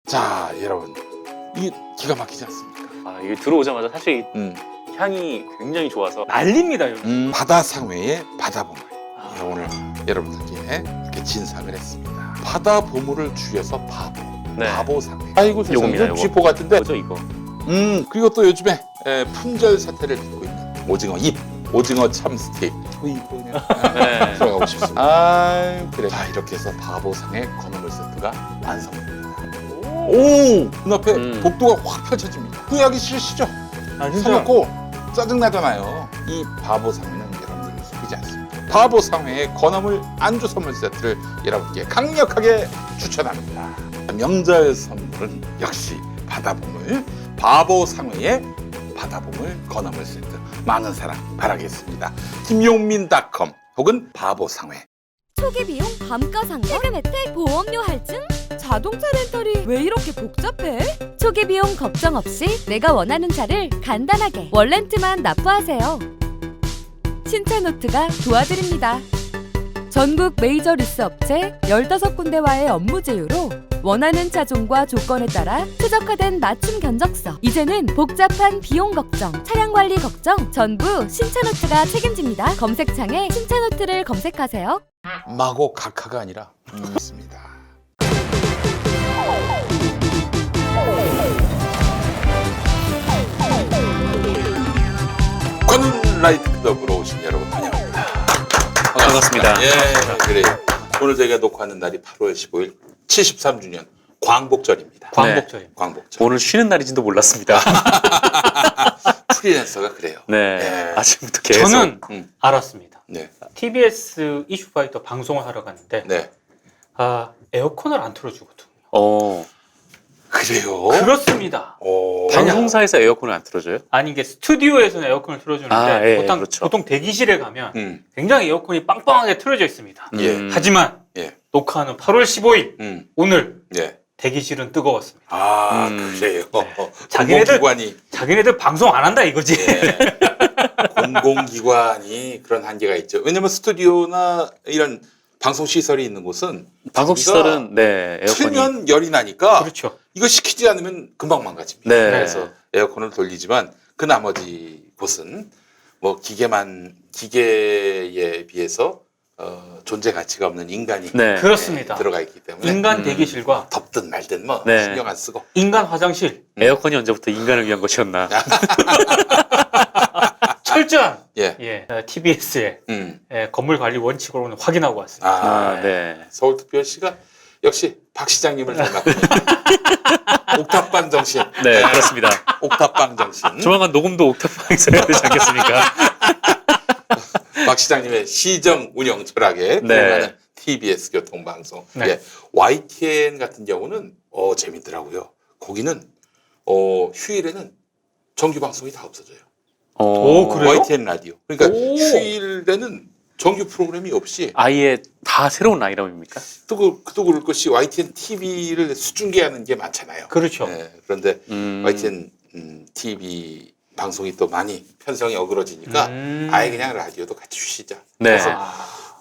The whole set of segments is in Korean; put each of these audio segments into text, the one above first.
자, 여러분, 이게 기가 막히지 않습니까? 아, 이게 들어오자마자 사실 이 향이 굉장히 좋아서 난립니다. 여기. 바다 상회의 바다 보물. 아, 오늘 여러분들께 이렇게 진상을 했습니다. 바다 보물을 줄여서 바보. 네. 바보 상회. 아이고 세상에 요겁니다, 이거 요거. 쥐포 같은데. 뭐죠 이거? 그리고 또 요즘에 품절 사태를 빚고 있는 오징어 입, 오징어 참 스틱. 이거 그냥 네. 들어가고 싶습니다. 아, 그래. 자, 이렇게 해서 바보상의 건어물 세트가 완성됩니다. 오, 눈앞에 복도가 확 펼쳐집니다. 후회하기 싫으시죠? 아 진짜. 사먹고 짜증나잖아요. 이 바보상회는 여러분들을 속이지 않습니다. 바보상회의 건어물 안주 선물 세트를 여러분께 강력하게 추천합니다. 명절 선물은 역시 바다보물, 바보상회의 바다보물 건어물 세트 많은 사랑 바라겠습니다. 김용민닷컴 혹은 바보상회. 초기 비용 감가상각, 세금 혜택, 보험료 할증? 자동차 렌탈이 왜 이렇게 복잡해? 초기 비용 걱정 없이 내가 원하는 차를 간단하게 월렌트만 납부하세요. 신차노트가 도와드립니다. 전국 메이저 리스 업체 15군데와의 업무 제휴로 원하는 차종과 조건에 따라 최적화된 맞춤 견적서. 이제는 복잡한 비용 걱정, 차량 관리 걱정 전부 신차노트가 책임집니다. 검색창에 신차노트를 검색하세요. 마고 각하가 아니라 있습니다. 관훈 라이트 클럽으로 오신 여러분 환영합니다. 반갑습니다. 예, 그래요. 오늘 저희가 녹화하는 날이 8월 15일 73주년 광복절입니다. 광복절입니다. 광복절. 오늘 쉬는 날인지도 몰랐습니다. 프리랜서가 그래요. 네. 네. 아침부터 계속. 저는 알았습니다. 네, TBS 이슈파이터 방송을 하러 갔는데 네. 아 에어컨을 안 틀어주거든요. 그래요. 그렇습니다. 방송사에서 에어컨을 안 틀어줘요? 아니 이게 스튜디오에서는 에어컨을 틀어주는데 아, 예, 보통, 그렇죠. 보통 대기실에 가면 음, 굉장히 에어컨이 빵빵하게 틀어져 있습니다. 예. 하지만 예, 녹화하는 8월 15일 오늘 예. 대기실은 뜨거웠습니다. 아, 그래요. 자기네들- 공공기관이 자기네들 방송 안 한다 이거지. 예. 공공기관이 그런 한계가 있죠. 왜냐면 스튜디오나 이런 방송 시설이 있는 곳은 방송시설은 네 에어컨이. 틀면 열이 나니까 그렇죠. 이거 시키지 않으면 금방 망가집니다. 네. 그래서 에어컨을 돌리지만 그 나머지 곳은 뭐 기계에 비해서 존재 가치가 없는 인간이 네. 그렇습니다. 들어가 있기 때문에 인간 대기실과 덥든 말든 뭐 네. 신경 안 쓰고 인간 화장실 에어컨이 언제부터 인간을 위한 것이었나? 철저한 예. TBS의 건물 관리 원칙으로는 확인하고 왔습니다. 아, 네. 서울특별시가 역시 박 시장님을 닮았군요. 옥탑방 정신. 네, 그렇습니다. 옥탑방 정신. 조만간 녹음도 옥탑방에서 해야 되지 않겠습니까? 박 시장님의 시정 운영 철학에 네. 들어가는 TBS 교통방송. 네. 예. YTN 같은 경우는 재밌더라고요. 거기는 휴일에는 정규 방송이 다 없어져요. 오, 그래요? YTN 라디오. 그러니까 오. 휴일에는 정규 프로그램이 없이 아예 다 새로운 라인업입니까? 또 그럴 것이 YTN TV를 수중계하는 게 많잖아요. 그렇죠. 네, 그런데 YTN TV 방송이 또 많이 편성이 어그러지니까 아예 그냥 라디오도 같이 쉬자. 네. 그래서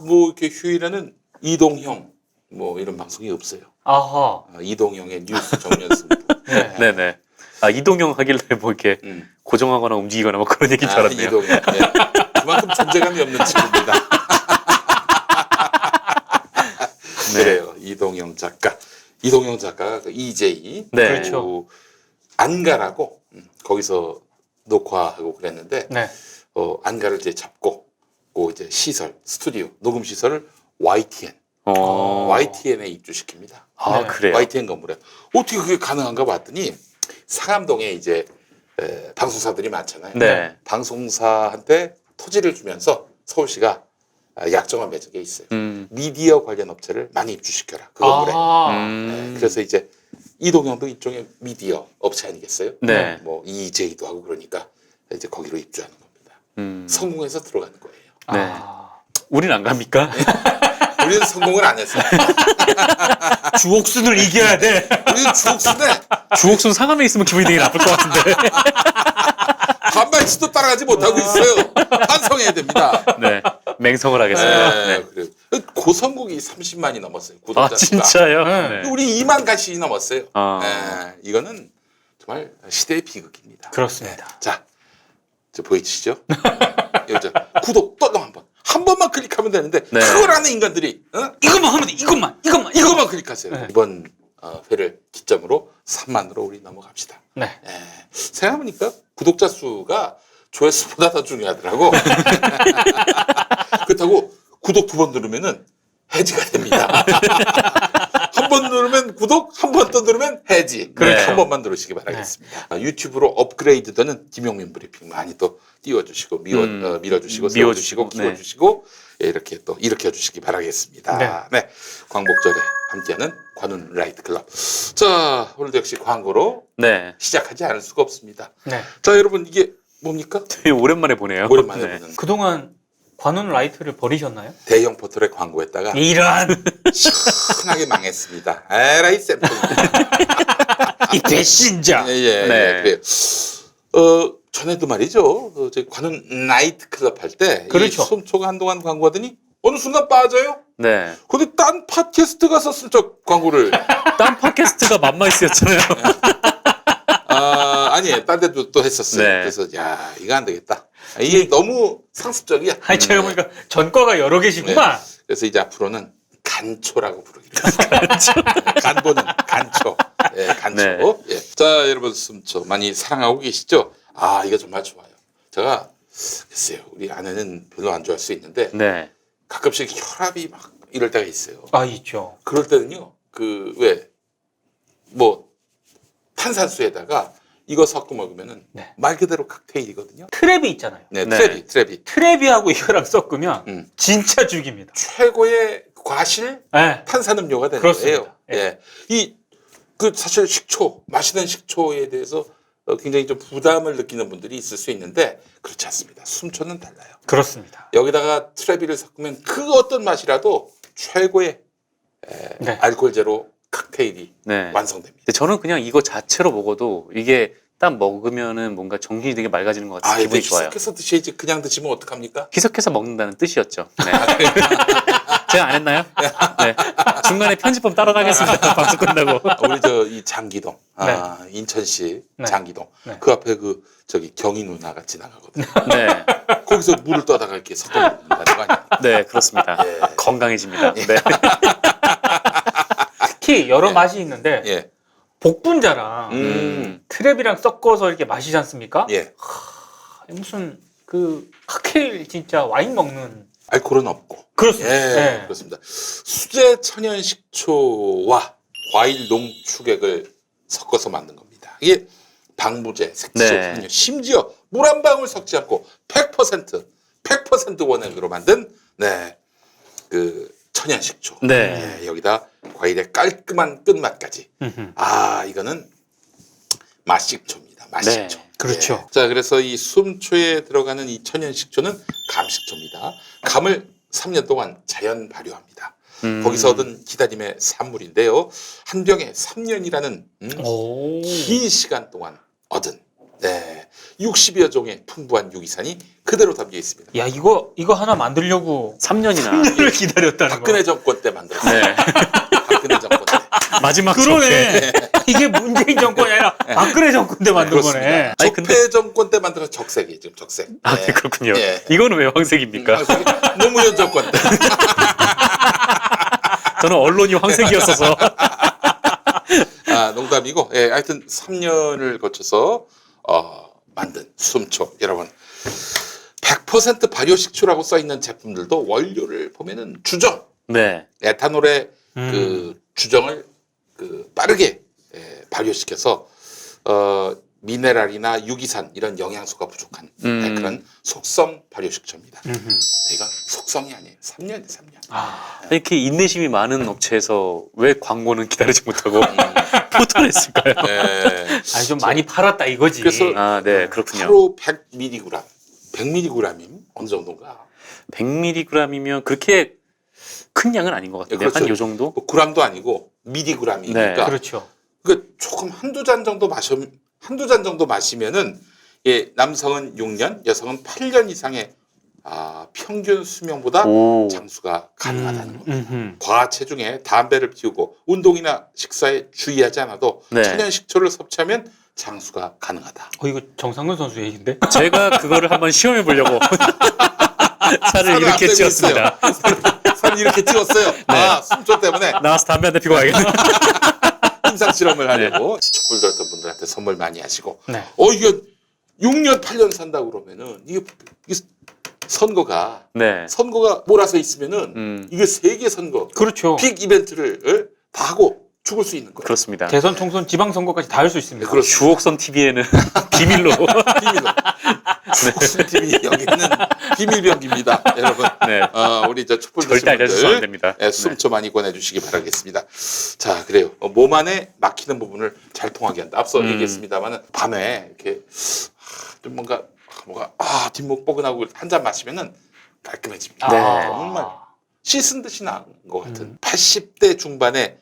뭐 이렇게 휴일에는 이동형 뭐 이런 방송이 없어요. 아하. 이동형의 뉴스 정면 승부. 네. 네네. 아, 이동형 하길래 뭐 이렇게 고정하거나 움직이거나 뭐 그런 얘기인 줄 알았네요. 이동형. 네. 그만큼 존재감이 없는 친구입니다. 네. 그래요. 이동형 작가가 그 EJ. 네. 그렇죠. 안가라고 거기서 녹화하고 그랬는데 네. 안가를 이제 잡고 그 이제 스튜디오 녹음 시설을 YTN YTN에 입주시킵니다. 아, 네. 그래요? YTN 건물에 어떻게 그게 가능한가 봤더니 상암동에 이제 방송사들이 많잖아요. 네. 방송사한테 토지를 주면서 서울시가 약정을 맺은 게 있어요. 미디어 관련 업체를 많이 입주시켜라. 그 건물에. 네, 그래서 이제 이동형도 일종의 미디어 업체 아니겠어요? 네. 뭐 EJ도 하고 그러니까 이제 거기로 입주하는 겁니다. 성공해서 들어가는 거예요. 네. 아. 우린 안 갑니까? 우리는 성공을 안 했어요. 주옥순을 이겨야 돼. 우리는 주옥수네. 주옥순 상암에 있으면 기분이 되게 나쁠 것 같은데. 반발치도 따라가지 못하고 있어요. 반성해야 됩니다. 네. 맹성을 하겠습니다. 네, 네. 그래요. 고성국이 30만이 넘었어요. 구독자 아, 수가. 진짜요? 네. 네. 우리 2만 가시 넘었어요. 아. 이거는 정말 시대의 비극입니다. 그렇습니다. 자, 저 보이시죠? 여기 구독 또 한 번만 클릭하면 되는데 네. 그걸 하는 인간들이 이것만 하면 돼. 이것만. 클릭하세요. 네. 이번 회를 기점으로 3만으로 우리 넘어갑시다. 네. 생각해보니까 구독자 수가 조회수보다 더 중요하더라고. 그렇다고 구독 2번 누르면은 해지가 됩니다. 한 번 누르면 구독, 한 번 또 누르면 해지. 그렇죠. 한 번만 누르시기 바라겠습니다. 유튜브로 업그레이드 되는 김용민 브리핑 많이 또 띄워주시고 밀어주시고 세워주시고 미워주시고, 키워주시고 이렇게 또 일으켜주시기 바라겠습니다. 네. 광복절에 함께하는 관훈 라이트 클럽. 자, 오늘도 역시 광고로 네. 시작하지 않을 수가 없습니다. 네. 자, 여러분 이게 뭡니까? 되게 오랜만에 보네요. 오랜만에 네. 보는 그동안 관훈 라이트를 버리셨나요? 대형 포털에 광고했다가 이런 시원하게 망했습니다. 에라이 샘플. 이 배신자. 예, 네. 그래요. 전에도 말이죠. 저희 관훈 나이트 클럽 할 때 그렇죠. 이 숨초가 한동안 광고하더니 어느 순간 빠져요. 네. 근데 딴 팟캐스트가 썼을 적 광고를 딴 팟캐스트가 맘마이스였잖아요. 아니, 딴 데도 또 했었어요. 네. 그래서 야, 이거 안 되겠다. 이게 너무 상습적이야. 아니 제가 보니까 전과가 여러 계시구만. 그래서 이제 앞으로는 간초라고 부르기로 했어요. 간보는 간초. 예, 간초. 네. 예. 자, 여러분 숨초 많이 사랑하고 계시죠? 아, 이거 정말 좋아요. 제가 글쎄요, 우리 아내는 별로 안 좋아할 수 있는데 네. 가끔씩 혈압이 막 이럴 때가 있어요. 아 있죠. 그럴 때는요, 탄산수에다가 이거 섞어 먹으면은 네. 말 그대로 칵테일이거든요. 트랩이 있잖아요. 네, 네. 트래비. 트랩이하고 이거랑 섞으면 진짜 죽입니다. 최고의 과실 네. 탄산음료가 되는 그렇습니다. 거예요. 예. 사실 식초, 마시는 식초에 대해서 굉장히 좀 부담을 느끼는 분들이 있을 수 있는데 그렇지 않습니다. 숨초는 달라요. 그렇습니다. 여기다가 트래비를 섞으면 그 어떤 맛이라도 최고의 네. 알코올 제로 칵테일이 네. 완성됩니다. 근데 저는 그냥 이거 자체로 먹어도 이게 딱 먹으면은 뭔가 정신이 되게 맑아지는 것 같아서 기분이 좋아요. 희석해서 드셔야지 그냥 드시면 어떡합니까? 희석해서 먹는다는 뜻이었죠. 네. 제가 안 했나요? 네. 중간에 편집법 따로 나겠습니다. 방송 끝나고. 우리 이 장기동, 네. 인천시 네. 장기동, 네. 그 앞에 경희 누나가 지나가거든요. 네. 거기서 물을 떠다가 이렇게 섞어 먹는다는 거 아니에요? 네, 그렇습니다. 예. 건강해집니다. 네. 특히 여러 예. 맛이 있는데 예, 복분자랑 트랩이랑 섞어서 이렇게 마시지 않습니까? 예. 무슨 그 칵테일 진짜 와인 먹는 알코올은 없고. 그렇습니다. 예, 네. 그렇습니다. 수제 천연 식초와 과일 농축액을 섞어서 만든 겁니다. 이게 방부제, 색소, 네. 향료, 심지어 물 한 방울 섞지 않고 100% 원액으로 만든 그 천연 식초. 네. 예, 여기다 과일의 깔끔한 끝맛까지. 음흠. 이거는 맛식초입니다. 맛식초. 네. 그렇죠. 예. 자, 그래서 이 숨초에 들어가는 이 천연 식초는 감식초입니다. 감을 3년 동안 자연 발효합니다. 거기서 얻은 기다림의 산물인데요. 한 병에 3년이라는 오. 긴 시간 동안 얻은 60여 종의 풍부한 유기산이 그대로 담겨 있습니다. 야 이거 하나 만들려고 3년이나. 3년을 기다렸다는 박근혜 거. 정권 때 만들었어요. 네. 박근혜 정권 때. 마지막 그러네. 이게 문재인 정권이 아니라 박근혜 정권 때 만든 거네. 그렇습니다. 아니, 근데- 적폐 정권 때 만들어서 적색이에요. 지금 적색. 아, 네, 그렇군요. 예. 이거는 왜 황색입니까? 노무현 정권 때. 저는 언론이 황색이었어서. 농담이고, 예, 하여튼 3년을 거쳐서 만든 숨초. 여러분, 100% 발효식초라고 써 있는 제품들도 원료를 보면은 주정, 네. 에탄올의 그 주정을 빠르게 발효시켜서 미네랄이나 유기산 이런 영양소가 부족한 그런 속성 발효식초입니다. 이건 속성이 아니에요. 3년이에요, 3년. 이렇게 인내심이 많은 업체에서 왜 광고는 기다리지 못하고 포털했을까요? 네. 아니 좀 많이 팔았다 이거지. 그래서 아, 네, 그렇군요. 하루 100mg, 100mg이면 어느 정도인가? 100mg이면 그렇게 큰 양은 아닌 것 같은데 그렇죠. 한 요 정도? 뭐 g도 아니고 mg이니까. 네. 그렇죠. 그 조금 한두 잔 정도 마시면은 예, 남성은 6년, 여성은 8년 이상의 평균 수명보다 오. 장수가 가능하다는 겁니다. 음. 과체중에 담배를 피우고 운동이나 식사에 주의하지 않아도 네. 천연 식초를 섭취하면 장수가 가능하다. 이거 정상근 선수 얘기인데? 제가 그거를 한번 시험해 보려고 살을 이렇게 안 찌었습니다. 살을 이렇게 찌웠어요. 숨초 때문에 나와서 담배 한 대 피고 와야겠네. 임상 실험을 하려고 촛불 들었던 분들한테 선물 많이 하시고 네. 이게 6년 8년 산다 그러면은 이게 선거가 몰아서 있으면은 이게 세계 선거 그렇죠. 빅 이벤트를 다 하고 죽을 수 있는 거예요. 그렇습니다. 대선, 총선, 지방선거까지 다 할 수 있습니다. 그렇죠. 주옥선 TV에는 비밀로. 비밀로. 무슨 TV 여기는 비밀병기입니다, 여러분. 네. 우리 촛불 절대 알려주시면 안 됩니다. 숨초 많이 권해주시기 바라겠습니다. 자, 그래요. 몸 안에 막히는 부분을 잘 통하게 한다. 앞서 얘기했습니다만은 밤에 이렇게 좀 뭔가 뒷목 뻐근하고 한 잔 마시면은 깔끔해집니다. 네. 정말 씻은 듯이 나은 것 같은 80대 중반의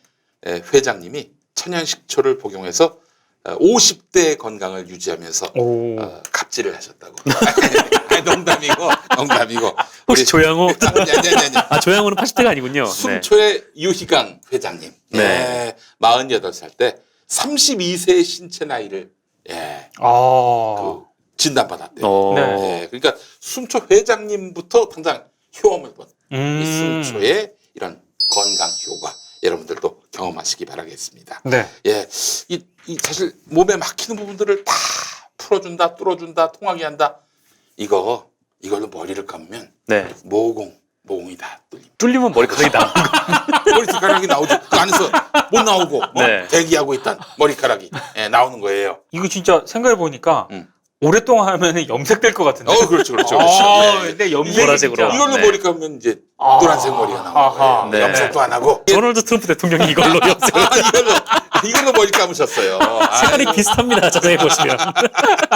회장님이 천연식초를 복용해서 50대 건강을 유지하면서 오. 갑질을 하셨다고. 농담이고. 혹시 조양호? 아니. 조양호는 80대가 아니군요. 네. 숨초의 유희강 회장님. 네. 48살 때 32세의 신체 나이를 진단받았대요. 네. 그러니까 숨초 회장님부터 당장 효험을 본 이 숨초의 이런 건강 효과 여러분들도 경험하시기 바라겠습니다. 네. 이 사실 몸에 막히는 부분들을 다 풀어준다, 뚫어준다, 통하게 한다. 이걸로 머리를 감으면 네. 모공이 다 뚫립니다. 뚫리면 머리카락이 나. 머리카락이 나오죠. 그 안에서 못 나오고 네. 대기하고 있던 머리카락이 나오는 거예요. 이거 진짜 생각해보니까 오랫동안 하면 염색될 것 같은데. 그렇죠. 근데 염색이 보라색으로. 진짜- 이걸로 네. 머리 감으면 이제 노란색 머리가 나오는 거예요. 네. 염색도 안 하고. 도널드 트럼프 대통령이 이걸로 염색을. 이걸로 머리 감으셨어요. 색깔이 비슷합니다. 자세히 보시면.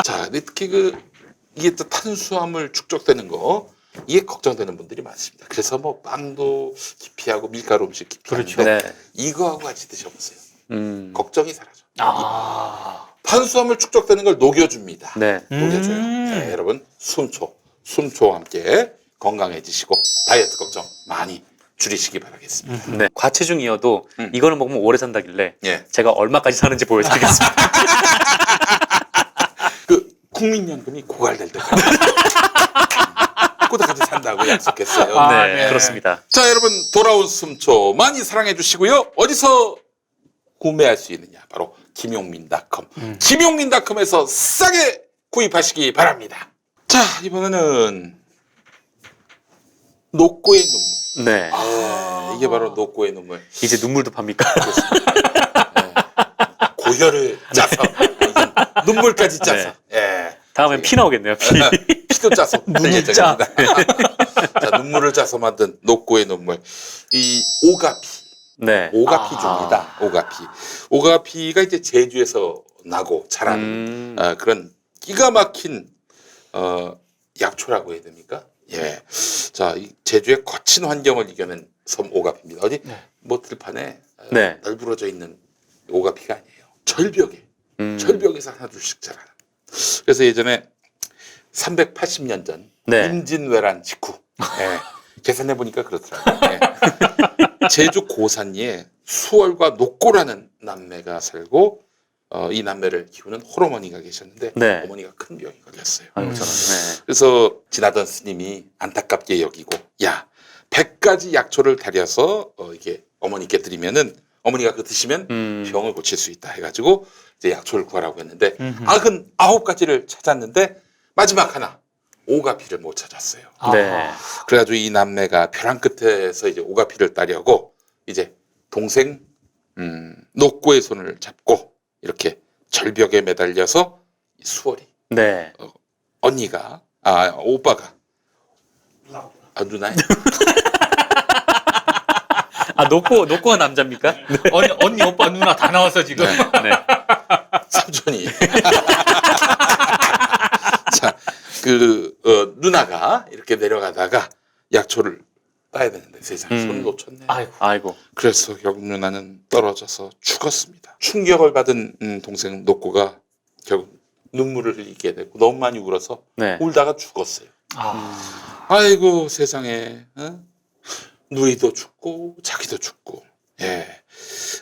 자, 특히 이게 또 탄수화물 축적되는 거 이게 걱정되는 분들이 많습니다. 그래서 빵도 기피하고 밀가루 음식 기피하는데 그렇죠. 네. 이거하고 같이 드셔보세요. 걱정이 사라져. 탄수화물 축적되는 걸 녹여줍니다. 네. 녹여줘요. 네, 여러분 숨초와 함께 건강해지시고 다이어트 걱정 많이 줄이시기 바라겠습니다. 네. 과체중이어도 이거는 먹으면 오래 산다길래 예. 제가 얼마까지 사는지 보여드리겠습니다. 국민연금이 고갈될 때까지 그때까지 산다고 약속했어요. 네, 그렇습니다. 자, 여러분 돌아온 숨초 많이 사랑해 주시고요. 어디서 구매할 수 있느냐? 바로 김용민닷컴. 김용민닷컴에서 싸게 구입하시기 바랍니다. 자, 이번에는 녹고의 눈물. 네. 이게 바로 녹고의 눈물. 이제 눈물도 팝니까? 고혈을 짜서 눈물까지 짜서. 다음엔 피 나오겠네요. 피. 피도 짜서 눈을 짜. 자, 눈물을 짜서 만든 녹고의 눈물. 이 오가피. 네. 오가피주입니다. 오가피가 이제 제주에서 나고 자라는 그런 기가 막힌 약초라고 해야 됩니까? 예. 자, 이 제주의 거친 환경을 이겨낸 섬 오가피입니다. 어디 들판에 널브러져 있는 오가피가 아니에요. 절벽에서 하나둘씩 자라는. 그래서 예전에 380년 전 임진왜란 직후 계산해 보니까 그렇더라고요. 제주 고산리에 수월과 녹고라는 남매가 살고 이 남매를 키우는 홀어머니가 계셨는데 어머니가 큰 병이 걸렸어요. 그래서 지나던 스님이 안타깝게 여기고 100가지 약초를 달여서 이게 어머니께 드리면은 어머니가 그거 드시면 병을 고칠 수 있다 해가지고 이제 약초를 구하라고 했는데 99가지를 찾았는데 마지막 하나 오가피를 못 찾았어요. 그래가지고 이 남매가 벼랑 끝에서 이제 오가피를 따려고 이제 동생 녹고의 손을 잡고 이렇게 절벽에 매달려서 수월이 오빠가 누나예요. 녹고가 남자입니까? 언니, 오빠, 누나 다 나왔어 지금. 네. 삼촌이. 자, 누나가 이렇게 내려가다가 약초를 따야 되는데 세상에 손 놓쳤네. 아이고. 그래서 결국 누나는 떨어져서 죽었습니다. 충격을 받은 동생 녹고가 결국 눈물을 흘리게 됐고 너무 많이 울어서 울다가 죽었어요. 아이고 세상에 누이도 죽고 자기도 죽고 예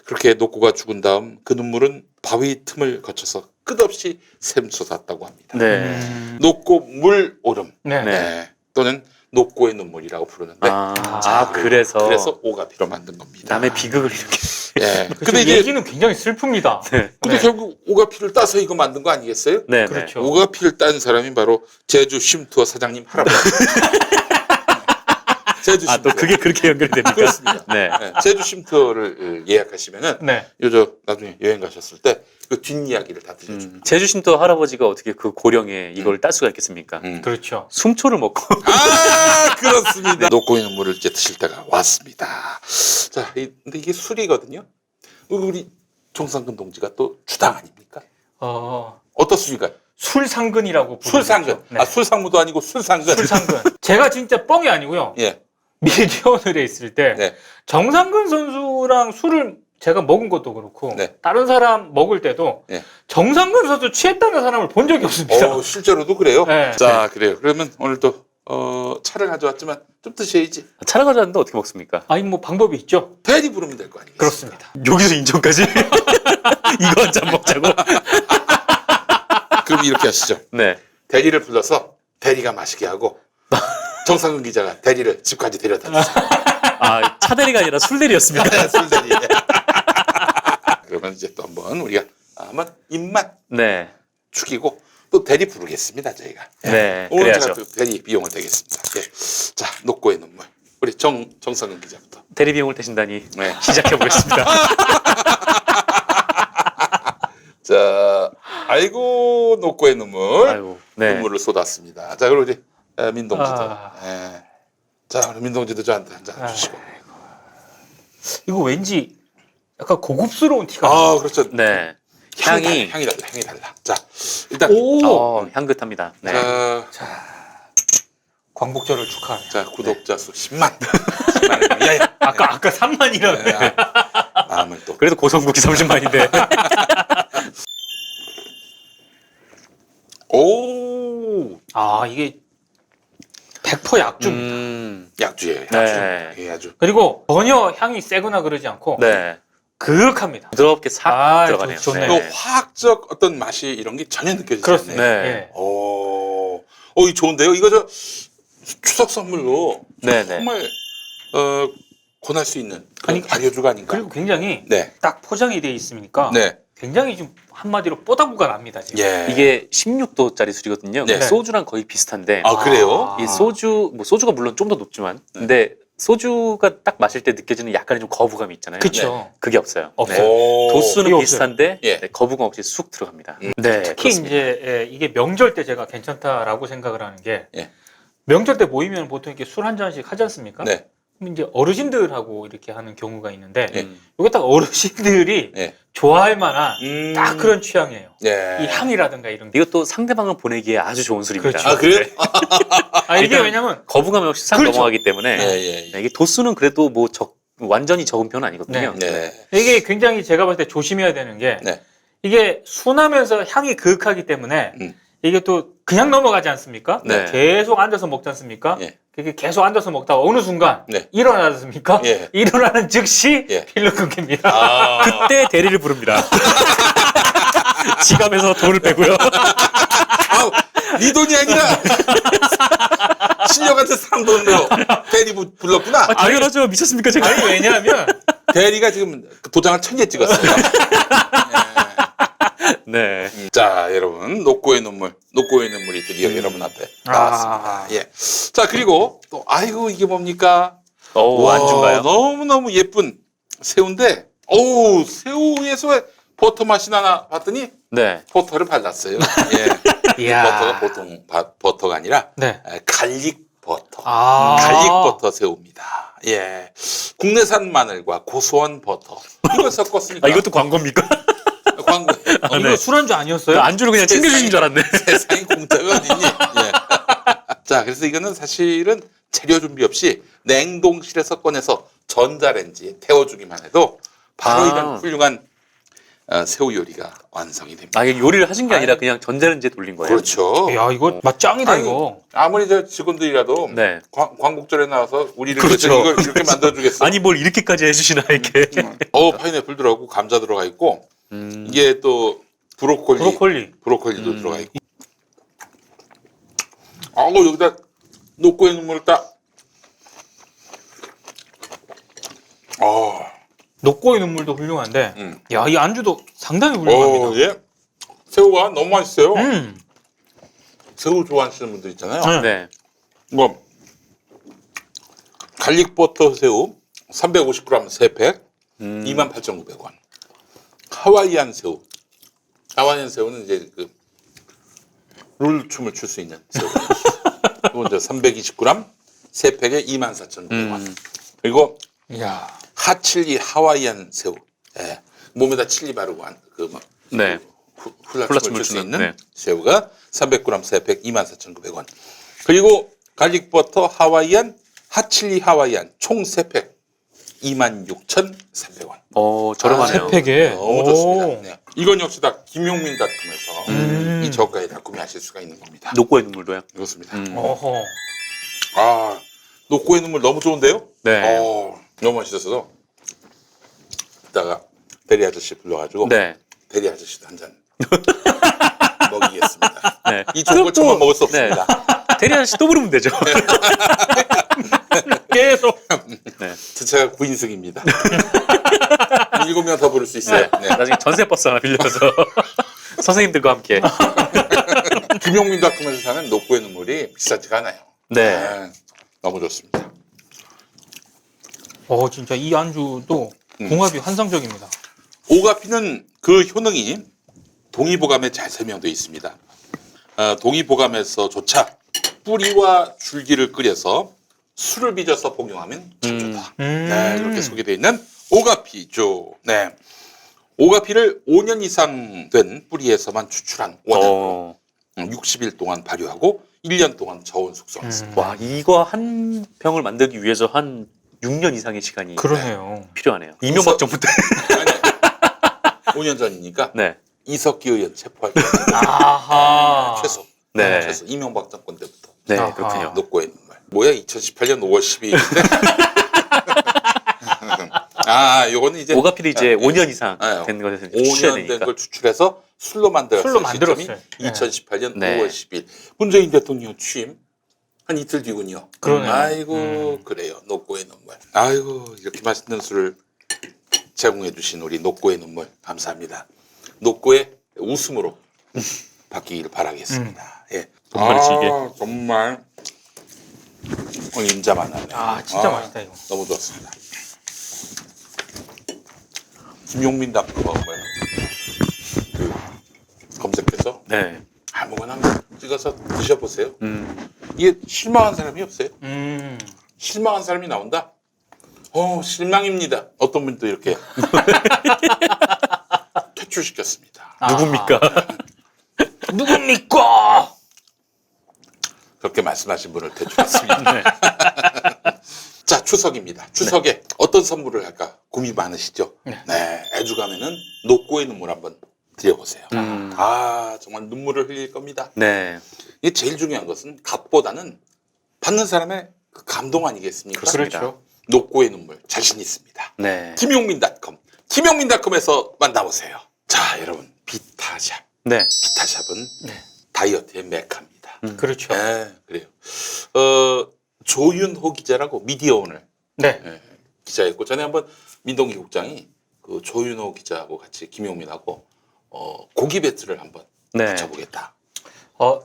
그렇게 녹고가 죽은 다음 그 눈물은 바위 틈을 거쳐서 끝없이 샘솟았다고 합니다. 네. 녹고 물 오름 네. 네. 또는 녹고의 눈물이라고 부르는데 그래서 오가피로 만든 겁니다. 남의 비극을 이렇게. 예. 근데 근데 이제 얘기는 굉장히 슬픕니다. 네. 근데 네. 결국 오가피를 따서 이거 만든 거 아니겠어요? 네. 그렇죠. 오가피를 딴 사람이 바로 제주 쉼투어 사장님 할아버지. 제주 쉼투어. 또 그게 그렇게 연결이 됩니까? 그렇습니다. 네. 네, 제주 쉼투어를 예약하시면은 네. 요저 나중에 여행 가셨을 때 그 뒷이야기를 다 들려줍니다. 제주 쉼터 할아버지가 어떻게 그 고령에 이걸 딸 수가 있겠습니까? 그렇죠. 숨초를 먹고. 아 그렇습니다. 녹고의 눈물을 이제 드실 때가 왔습니다. 자, 근데 이게 술이거든요. 우리 정상근 동지가 또 주당 아닙니까? 어떤 술인가요? 술상근이라고 부르죠. 술상근. 네. 아 술상무도 아니고 술상근. 술상근. 제가 진짜 뻥이 아니고요. 예. 미디어널에 있을 때 네. 정상근 선수랑 술을 제가 먹은 것도 그렇고 네. 다른 사람 먹을 때도 네. 정상근 선수 취했다는 사람을 본 적이 없습니다. 실제로도 그래요. 네. 자, 그래요. 그러면 오늘도 차를 가져왔지만 좀 드셔야지. 차를 가져왔는데 어떻게 먹습니까? 아니 뭐 방법이 있죠. 대리 부르면 될 거 아니겠어요? 그렇습니다. 여기서 인정까지? 이거 한 잔 먹자고? 그럼 이렇게 하시죠. 네. 대리를 불러서 대리가 마시게 하고 정상근 기자가 대리를 집까지 데려다 주세요. 차대리가 아니라 술대리였습니다. 술 대리. 그러면 이제 또 한번 우리가 한번 입만 네. 축이고 또 대리 부르겠습니다 저희가. 네. 오늘 그래야죠. 제가 또 대리 비용을 대겠습니다. 예. 자, 녹고의 눈물. 우리 정상근 기자부터. 대리 비용을 대신다니. 네. 시작해보겠습니다. 자, 아이고 녹고의 눈물. 아이고. 네. 눈물을 쏟았습니다. 자, 그리고 우리 민동지도. 아. 예. 자, 우리 민동지도 저한테 한잔 주시고. 이거 왠지 약간 고급스러운 티가 나요. 아, 그렇죠. 네. 향이. 향이 달라. 자, 일단 오! 향긋합니다. 네. 광복절을 축하합니다. 자, 구독자 수 10만. 10만. 야야. 아까 3만이라고. 네. 마음을 또. 그래도 고성국이 30만인데. 오. 이게 100% 약주입니다. 약주예요. 약주. 네. 예, 아주. 그리고 전혀 향이 세거나 그러지 않고 네. 그윽합니다. 부드럽게 싹 들어가네요. 좋네요. 그 화학적 어떤 맛이 이런 게 전혀 느껴지지 그렇습니다. 않네요. 네. 예. 오. 이 좋은데요. 이거 저 추석 선물로 네네. 정말 권할 수 있는 아니, 발효주가 아닌가. 그리고 굉장히 네. 딱 포장이 돼 있으니까 네. 굉장히 좀 한마디로 뽀다구가 납니다. 지금. 예. 이게 16도짜리 술이거든요. 네. 소주랑 거의 비슷한데. 아, 그래요? 이 소주가 물론 좀 더 높지만, 근데 소주가 딱 마실 때 느껴지는 약간의 좀 거부감이 있잖아요. 그쵸. 그게 없어요. 없어요. 오. 도수는 이게 비슷한데 예. 네, 거부감 없이 쑥 들어갑니다. 네, 특히 그렇습니다. 이제 이게 명절 때 제가 괜찮다라고 생각을 하는 게 예. 명절 때 모이면 보통 이렇게 술 한 잔씩 하지 않습니까? 네. 그럼 이제 어르신들하고 이렇게 하는 경우가 있는데 예. 이게 딱 어르신들이 예. 좋아할 만한 딱 그런 취향이에요. 예. 이 향이라든가 이런 게. 이것도 상대방을 보내기에 아주 좋은 술입니다. 그렇죠. 아, 그래요? 네. 이게 일단 왜냐면 거부감 없이 싹 그렇죠. 넘어가기 때문에 예. 네, 이게 도수는 그래도 뭐 완전히 적은 편은 아니거든요. 네. 이게 굉장히 제가 봤을 때 조심해야 되는 게 네. 이게 순하면서 향이 그윽하기 때문에 음. 이게 또 그냥 넘어가지 않습니까? 네. 계속 앉아서 먹지 않습니까? 예. 그게 계속 앉아서 먹다가 어느 순간 네. 일어나지 않습니까? 예. 일어나는 즉시 예. 필러 끊깁니다. 아. 그때 대리를 부릅니다. 지갑에서 돈을 빼고요. 네 돈이 아니라 실력한테 산 돈으로 대리 불렀구나. 당연하죠. 미쳤습니까 제가? 아니 왜냐하면 대리가 지금 도장을 1000개 찍었어요. 네. 자, 여러분, 녹고의 눈물이 드디어 여러분 앞에 나왔습니다. 예. 자, 그리고 또 아이고 이게 뭡니까? 오, 안주인가요? 너무너무 예쁜 새우인데, 새우에서 버터 맛이 나나 봤더니 네. 버터를 발랐어요. 예. 이야. 버터가 보통 버터가 아니라 네. 갈릭 버터. 아. 갈릭 버터 새우입니다. 예. 국내산 마늘과 고소한 버터. 이걸 섞었으니까. 이것도 광고입니까? 광고예요. 이거 술안주 아니었어요? 안주를 그냥 챙겨주신 줄 알았네. 세상에 공짜가 어딨니? 예. 자, 그래서 이거는 사실은 재료 준비 없이 냉동실에서 꺼내서 전자레인지에 태워주기만 해도 바로 이런 훌륭한 새우 요리가 완성이 됩니다. 아, 이게 요리를 하신 게 아니라 그냥 전자레인지에 돌린 거예요? 그렇죠. 야, 이거 맛 짱이다, 아니, 이거. 아무리 저 직원들이라도 네. 광복절에 나와서 우리를 그렇죠. 위해서 이걸 이렇게 만들어주겠어. 아니, 뭘 이렇게까지 해주시나, 이렇게. 파인애플 들어가고 감자 들어가 있고 이게 또 브로콜리도 들어가 있고. 여기다 녹고의 눈물을 딱. 녹고의 눈물도 훌륭한데, 야, 이 안주도 상당히 어, 훌륭합니다. 예. 새우가 너무 맛있어요. 음. 새우 좋아하시는 분들 있잖아요. 네. 뭐 갈릭 버터 새우 350g 3팩 28,900원. 하와이안 새우는 이제 그 룰춤을 출 수 있는 새우. 이거 이제 320g 3팩에 24,900원. 그리고 이야. 핫칠리 하와이안 새우. 예. 몸에다 칠리 바르고 네. 훌라춤을 출 수 있는 네. 새우가 300g 3팩 24,900원. 그리고 갈릭버터 하와이안, 핫칠리 하와이안 총 3팩 26,300원. 저렴하네요. 세 팩에. 너무 오. 좋습니다. 네. 이건 역시 다 김용민닷컴에서 이 저가에 다 구매하실 수가 있는 겁니다. 녹고의 눈물도요? 그렇습니다. 어허. 녹고의 눈물 너무 좋은데요? 네. 너무 맛있어서 이따가 대리 아저씨 불러가지고 네. 대리 아저씨도 한 잔 먹이겠습니다. 네. 이 좋은 걸 저만 먹을 수 없습니다. 대리 아저씨 또 부르면 되죠. 계속. 네. 제가 9인승입니다. 7명 더 부를 수 있어요. 네. 나중에 전세버스 하나 빌려서 선생님들과 함께. 김용민닷컴에서 사는 녹고의 눈물이 비싸지가 않아요. 네. 너무 좋습니다. 진짜 이 안주도 궁합이 환상적입니다. 오가피는 그 효능이 동의보감에 잘 설명되어 있습니다. 동의보감에서조차 뿌리와 줄기를 끓여서 술을 빚어서 복용하면 참 좋다. 네, 이렇게 소개되어 있는 오가피죠. 네. 오가피를 5년 이상 된 뿌리에서만 추출한 원액으로 60일 동안 발효하고 1년 동안 저온 숙성했습니다. 와, 이거 한 병을 만들기 위해서 한 6년 이상의 시간이 그러네요. 필요하네요. 이명박 정부 때. 5년 전이니까 네. 이석기 의원 체포할 때 아하. 최소. 네. 최소 이명박 정권 때부터 네, 아하. 그렇군요. 녹고의 눈물. 뭐야 2018년 5월 12일인데. 요거는 이제 오가피를 이제 5년 이상 네. 된 것에서 5년 추출해야 된 되니까. 걸 추출해서 술로 만들었어요. 술로 만들었어요. 시점이 네. 2018년 네. 5월 10일. 문재인 대통령 취임 한 이틀 뒤군요. 그러네요. 아이고 그래요. 녹고의 눈물. 아이고 이렇게 맛있는 술을 제공해 주신 우리 녹고의 눈물 감사합니다. 녹고의 웃음으로 바뀌기를 바라겠습니다. 예. 정말이지, 이게. 정말 오늘 임자 만나네. 진짜 맛있다, 이거. 너무 좋았습니다. 김용민 닷컴을 검색해서 네. 아무거나 한번 찍어서 드셔보세요. 이게 실망한 사람이 없어요. 실망한 사람이 나온다? 실망입니다. 어떤 분도 이렇게 퇴출시켰습니다. 누굽니까? 누굽니까? 그렇게 말씀하신 분을 퇴출했습니다. 네. 자, 추석입니다. 추석에 어떤 선물을 할까 고민 많으시죠? 네. 애주가면은 녹고의 눈물 한번 드려보세요. 정말 눈물을 흘릴 겁니다. 네. 이게 제일 중요한 것은 값보다는 받는 사람의 그 감동 아니겠습니까? 그렇습니다. 그렇죠. 녹고의 눈물 자신 있습니다. 네. 김용민닷컴에서 만나보세요. 자, 여러분 비타샵. 네. 비타샵은 다이어트의 메카입니다. 그렇죠. 네, 그래요. 조윤호 기자라고 미디어오늘 네. 기자였고 전에 한번 민동기 국장이 그 조윤호 기자하고 같이 김용민하고 고기 배틀을 한번 네. 붙여보겠다.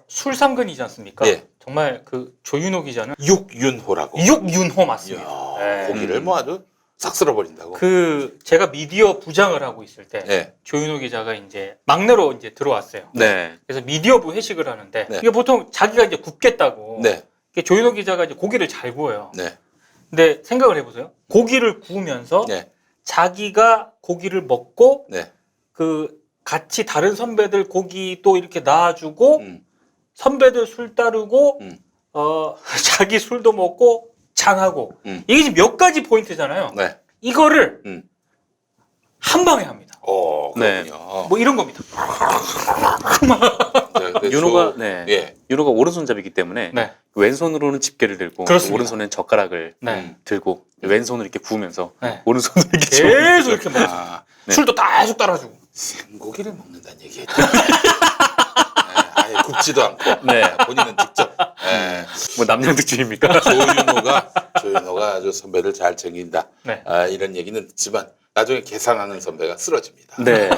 술상근이지 않습니까? 예. 정말 그 조윤호 기자는 육윤호라고. 육윤호 맞습니다. 이야, 네. 고기를 뭐 아주 싹 쓸어버린다고. 제가 미디어 부장을 하고 있을 때 네. 조윤호 기자가 이제 막내로 이제 들어왔어요. 네. 그래서 미디어부 회식을 하는데 네. 이게 보통 자기가 이제 굽겠다고 네. 이게 조윤호 기자가 이제 고기를 잘 구워요. 네. 근데 생각을 해보세요. 고기를 구우면서 네. 자기가 고기를 먹고 네. 그 같이 다른 선배들 고기 또 이렇게 놔주고 선배들 술 따르고 자기 술도 먹고 장하고 이게 지금 몇 가지 포인트잖아요. 네. 이거를 한 방에 합니다. 네. 그렇군요. 뭐 이런 겁니다. 네, 근데 윤호가 저- 예. 윤호가 오른손잡이기 때문에 네. 왼손으로는 집게를 들고 그렇습니다. 오른손엔 젓가락을 네. 들고 왼손을 이렇게 구우면서 네. 오른손으로 이렇게 계속 이렇게 먹어. 아, 네. 술도 계속 따라주고. 생고기를 먹는다는 얘기했죠. 아예 굽지도 않고 네. 본인은 직접. 예. 뭐 남양특집입니까? 조윤호가 아주 선배를 잘 챙긴다. 네. 이런 얘기는 듣지만 나중에 계산하는 선배가 쓰러집니다. 네.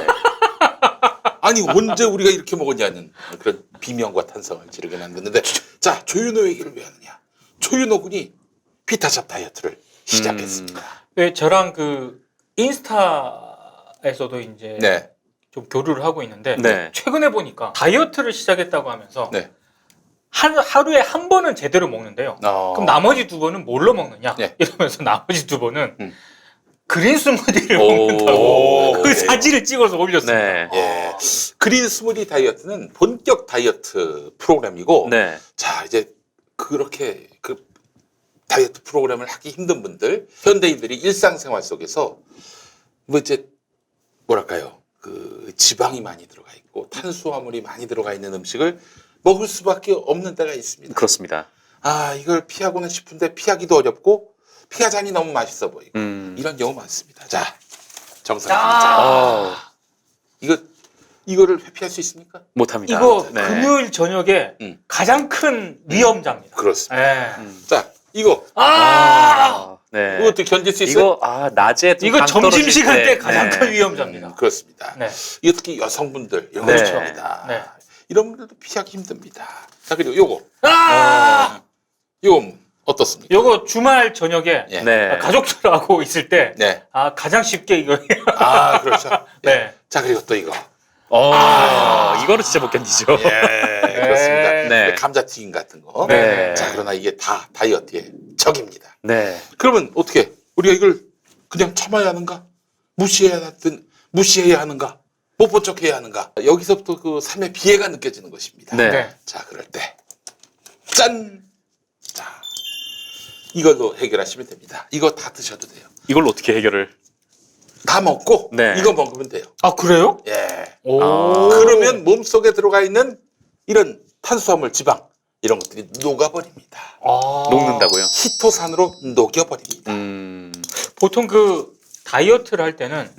아니 언제 우리가 이렇게 먹었냐는 그런 비명과 탄성을 지르게 만드는데 자 조윤호 얘기를 왜 하느냐? 조윤호 군이 피타샵 다이어트를 시작했습니다. 왜 저랑 그 인스타에서도 이제 네, 좀 교류를 하고 있는데 네. 최근에 보니까 다이어트를 시작했다고 하면서 네. 하루에 한 번은 제대로 먹는데요. 그럼 나머지 두 번은 뭘로 먹느냐? 네. 이러면서 나머지 두 번은 음. 그린 스무디를 오. 먹는다고 그 네. 사진을 찍어서 올렸습니다. 네. 예, 그린 스무디 다이어트는 본격 다이어트 프로그램이고 네. 자 이제 그렇게 그 다이어트 프로그램을 하기 힘든 분들 현대인들이 일상생활 속에서 뭐 이제 뭐랄까요 그 지방이 많이 들어가 있고 탄수화물이 많이 들어가 있는 음식을 먹을 수밖에 없는 때가 있습니다. 그렇습니다. 아 이걸 피하고는 싶은데 피하기도 어렵고 피하자니 너무 맛있어 보이고 이런 경우 많습니다. 자 정상 아. 이거를 회피할 수 있습니까? 못합니다. 이거 네. 금요일 저녁에 음. 가장 큰 위험자입니다. 그렇습니다. 예. 자 이거 네. 이것도 견딜 수 있어요? 이거 낮에 좀 이거 당 떨어질 점심시간 때 가장 네. 큰 위험자입니다. 그렇습니다. 네. 이거 특히 여성분들 이런 네. 분들입니다. 네. 이런 분들도 피하기 힘듭니다. 자 그리고 요거 요거 어떻습니까? 요거 주말 저녁에 예. 네. 가족들하고 있을 때 네. 가장 쉽게 이거 아 그렇죠. 네. 자 그리고 또 이거. 이거는 진짜 못 견디죠. 예, 그렇습니다. 네. 감자튀김 같은 거. 네. 자 그러나 이게 다 다이어트의 적입니다. 네. 그러면 어떻게 우리가 이걸 그냥 참아야 하는가? 무시해야 하는가? 못 본 척해야 하는가? 여기서부터 그 삶의 비애가 느껴지는 것입니다. 네. 네. 자 그럴 때 짠! 자 이걸로 해결하시면 됩니다. 이거 다 드셔도 돼요. 이걸 어떻게 해결을? 다 먹고 네. 이거 먹으면 돼요. 아 그래요? 예. 오. 그러면 몸속에 들어가 있는 이런 탄수화물, 지방 이런 것들이 녹아버립니다. 녹는다고요? 키토산으로 녹여버립니다. 보통 그 다이어트를 할 때는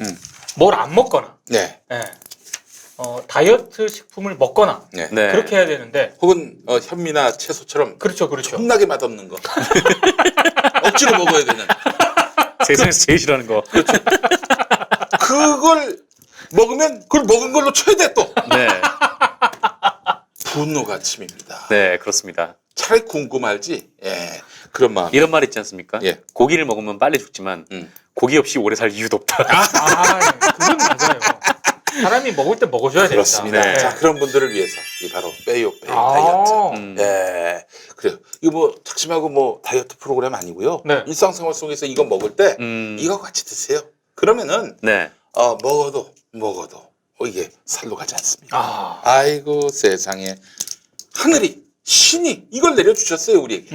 뭘 안 먹거나 네. 예. 다이어트 식품을 먹거나 네. 네. 그렇게 해야 되는데 혹은 현미나 채소처럼 그렇죠. 겁나게 맛없는 거 억지로 먹어야 되는 세상에서 제일 싫어하는 거. 그걸 먹으면 그걸 먹은 걸로 쳐야 돼 또. 네. 분노가 침입니다. 네, 그렇습니다. 차라리 굶고 말지. 예. 그런 마음. 이런 말 있지 않습니까? 예. 고기를 먹으면 빨리 죽지만 고기 없이 오래 살 이유도 없다. 그건 맞아요. 사람이 먹을 때 먹어줘야 됩니다. 그렇습니다. 네. 자 그런 분들을 위해서 이 바로 빼요 아. 다이어트. 예. 그래요. 이거 뭐 작심하고 뭐 다이어트 프로그램 아니고요. 네. 일상생활 속에서 이거 먹을 때 이거 같이 드세요. 그러면은 네. 먹어도 이게 살로 가지 않습니다. 아. 아이고 세상에 하늘이 신이 이걸 내려주셨어요 우리에게.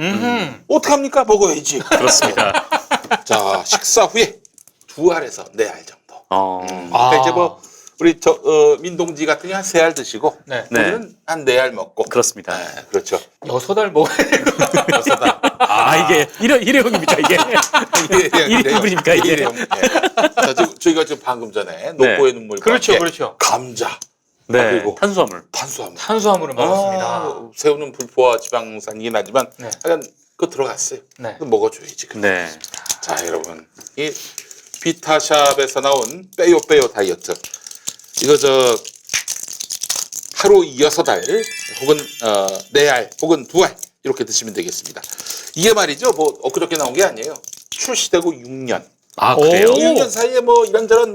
어떡합니까? 먹어야지. 그렇습니다. 자 식사 후에 2알에서 4알 정도. 그러니까 이제 뭐 우리 민동지 같은 경우 한 3알 드시고 네. 네. 우리는 한 4알 먹고. 그렇습니다. 네, 그렇죠. 6알 먹어야 되고. 6알. 이게 일회용입니까 이게? 일회용입니까 이게? 일회용. 예. 자, 저희가 지금 방금 전에 녹보의 눈물과 그렇죠, 함께 그렇죠. 감자, 네. 그리고 탄수화물. 아, 탄수화물을 먹었습니다. 새우는 불포화 지방산이긴 하지만 네. 약간 그거 들어갔어요. 네. 그거 먹어줘야지. 네. 자 여러분 이 비타샵에서 나온 빼요 다이어트 이거 하루 6알 혹은 4알 혹은 2알 이렇게 드시면 되겠습니다. 이게 말이죠 뭐 엊그저께 나온 게 아니에요. 출시되고 6년. 그래요? 6년 사이에 뭐 이런저런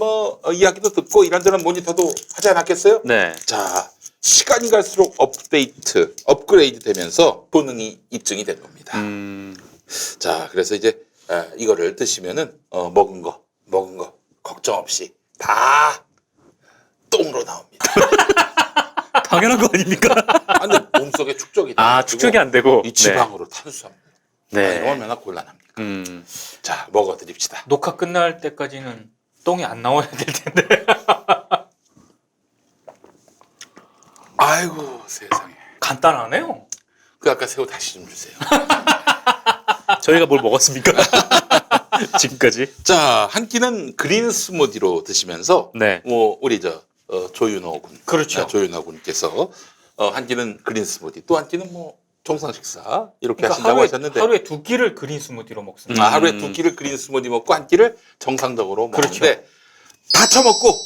이야기도 듣고 이런저런 모니터도 하지 않았겠어요? 네. 자 시간이 갈수록 업그레이드 되면서 효능이 입증이 된 겁니다. 자 그래서 이제 이거를 드시면은 먹은 거 걱정 없이 다 똥으로 나옵니다. 당연한 거 아닙니까? 근데 몸속에 축적이 돼. 축적이 안 되고. 이 지방으로 탄수화물. 네. 이거 얼마나 곤란합니까? 자 먹어드립시다. 녹화 끝날 때까지는 똥이 안 나와야 될 텐데. 아이고 세상에. 간단하네요. 그 아까 새우 다시 좀 주세요. 저희가 뭘 먹었습니까? 지금까지? 자, 한 끼는 그린 스무디로 드시면서 네. 뭐 우리 조윤호 군, 그렇죠. 조윤호 군께서 한 끼는 그린 스무디, 또 한 끼는 뭐 정상 식사 이렇게 그러니까 하신다고 하셨는데 하루에 2끼를 그린 스무디로 먹습니다. 하루에 2끼를 그린 스무디 먹고 한 끼를 정상적으로 그렇죠. 먹는데 다 처먹고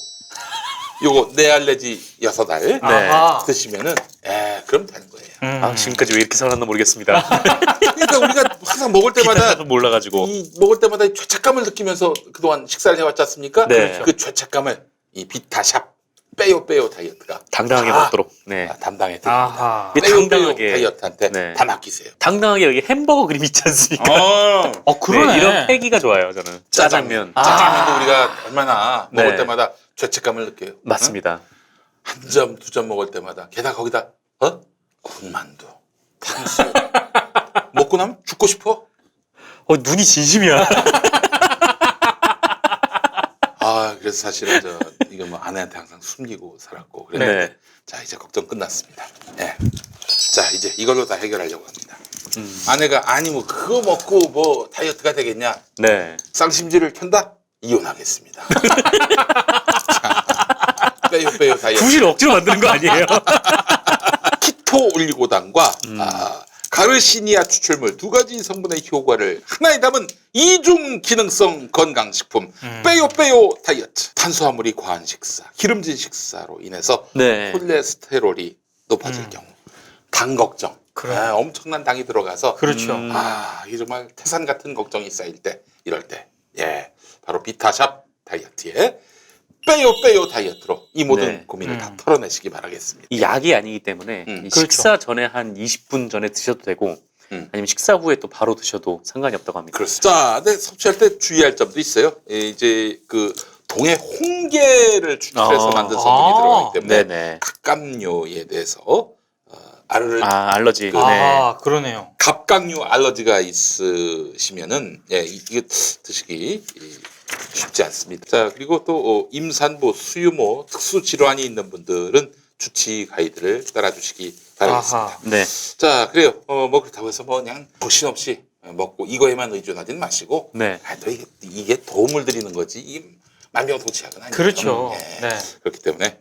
요거 네 알레지 6알 아하. 드시면은 그럼 되는 거예요. 아, 지금까지 왜 이렇게 살았나 모르겠습니다. 그러니까 우리가 항상 먹을 때마다 기타도 몰라가지고. 이 먹을 때마다 이 죄책감을 느끼면서 그동안 식사를 해왔지 않습니까? 네. 그 죄책감을 이 비타샵 빼요 다이어트가 당당하게 다 먹도록. 네. 담당해 드립니다. 아하. 이게 빼요 당당하게. 다이어트한테 네. 다 맡기세요. 당당하게 여기 햄버거 그림 있지 않습니까? 그러네. 네, 이런 패기가 좋아요, 저는. 짜장면. 짜장면도 우리가 얼마나 네. 먹을 때마다 죄책감을 느껴요. 맞습니다. 한 점, 2점 먹을 때마다 게다가 거기다 군만두, 탕수육 먹고 나면 죽고 싶어. 눈이 진심이야. 그래서 사실은 이거 뭐 아내한테 항상 숨기고 살았고 그랬는데 네. 자 이제 걱정 끝났습니다. 네. 자 이제 이걸로 다 해결하려고 합니다. 아내가 아니 뭐 그거 먹고 뭐 다이어트가 되겠냐? 네. 쌍심지를 켠다? 이혼하겠습니다. 자, 빼요 다이어트. 구실 억지로 만드는 거 아니에요? 키토 올리고당과 가르시니아 추출물 2가지 성분의 효과를 하나에 담은 이중 기능성 건강식품 빼요 다이어트. 탄수화물이 과한 식사, 기름진 식사로 인해서 네. 콜레스테롤이 높아질 경우 당 걱정, 그래. 엄청난 당이 들어가서 그렇죠. 이게 정말 태산 같은 걱정이 쌓일 때 이럴 때 바로 비타샵 다이어트에 빼요 다이어트로 이 모든 네. 고민을 다 털어내시기 바라겠습니다. 이 약이 아니기 때문에 이 그렇죠. 식사 전에 한 20분 전에 드셔도 되고 아니면 식사 후에 또 바로 드셔도 상관이 없다고 합니다. 그렇습니다. 자, 근데 섭취할 때 주의할 점도 있어요. 이제 그 동에 홍게를 추출해서 만든 성분이 들어가기 때문에 네네. 갑각류에 대해서 알러지. 네. 그러네요. 갑각류 알러지가 있으시면은 이거 드시기 쉽지 않습니다. 자, 그리고 또 임산부, 수유모, 특수 질환이 있는 분들은 주치 가이드를 따라주시기 바라겠습니다. 아하. 네. 자, 그래요. 뭐 그렇다고 해서 뭐 그냥 정신없이 먹고 이거에만 의존하지는 마시고 네. 또 이게 도움을 드리는 거지 이게 만병통치약은 아니에요. 그렇죠. 네. 그렇기 때문에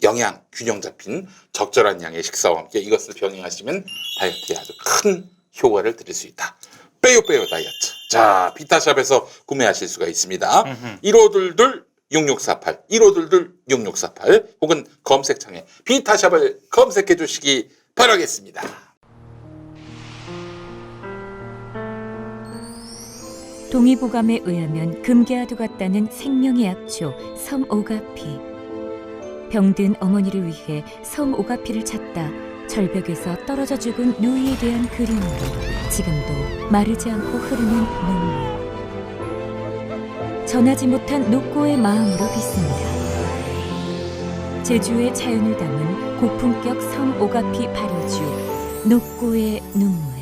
영양 균형 잡힌 적절한 양의 식사와 함께 이것을 병행하시면 다이어트에 아주 큰 효과를 드릴 수 있다. 빼요 다이어트. 자, 비타샵에서 구매하실 수가 있습니다. 1522-6648, 1522-6648 혹은 검색창에 비타샵을 검색해 주시기 바라겠습니다. 동의보감에 의하면 금계와도 같다는 생명의 약초 섬오가피. 병든 어머니를 위해 섬오가피를 찾다 절벽에서 떨어져 죽은 누이에 대한 그리움으로 지금도 마르지 않고 흐르는 눈물. 전하지 못한 노고의 마음으로 빚습니다. 제주의 자연을 담은 고품격 섬오가피 발효주 노고의 눈물.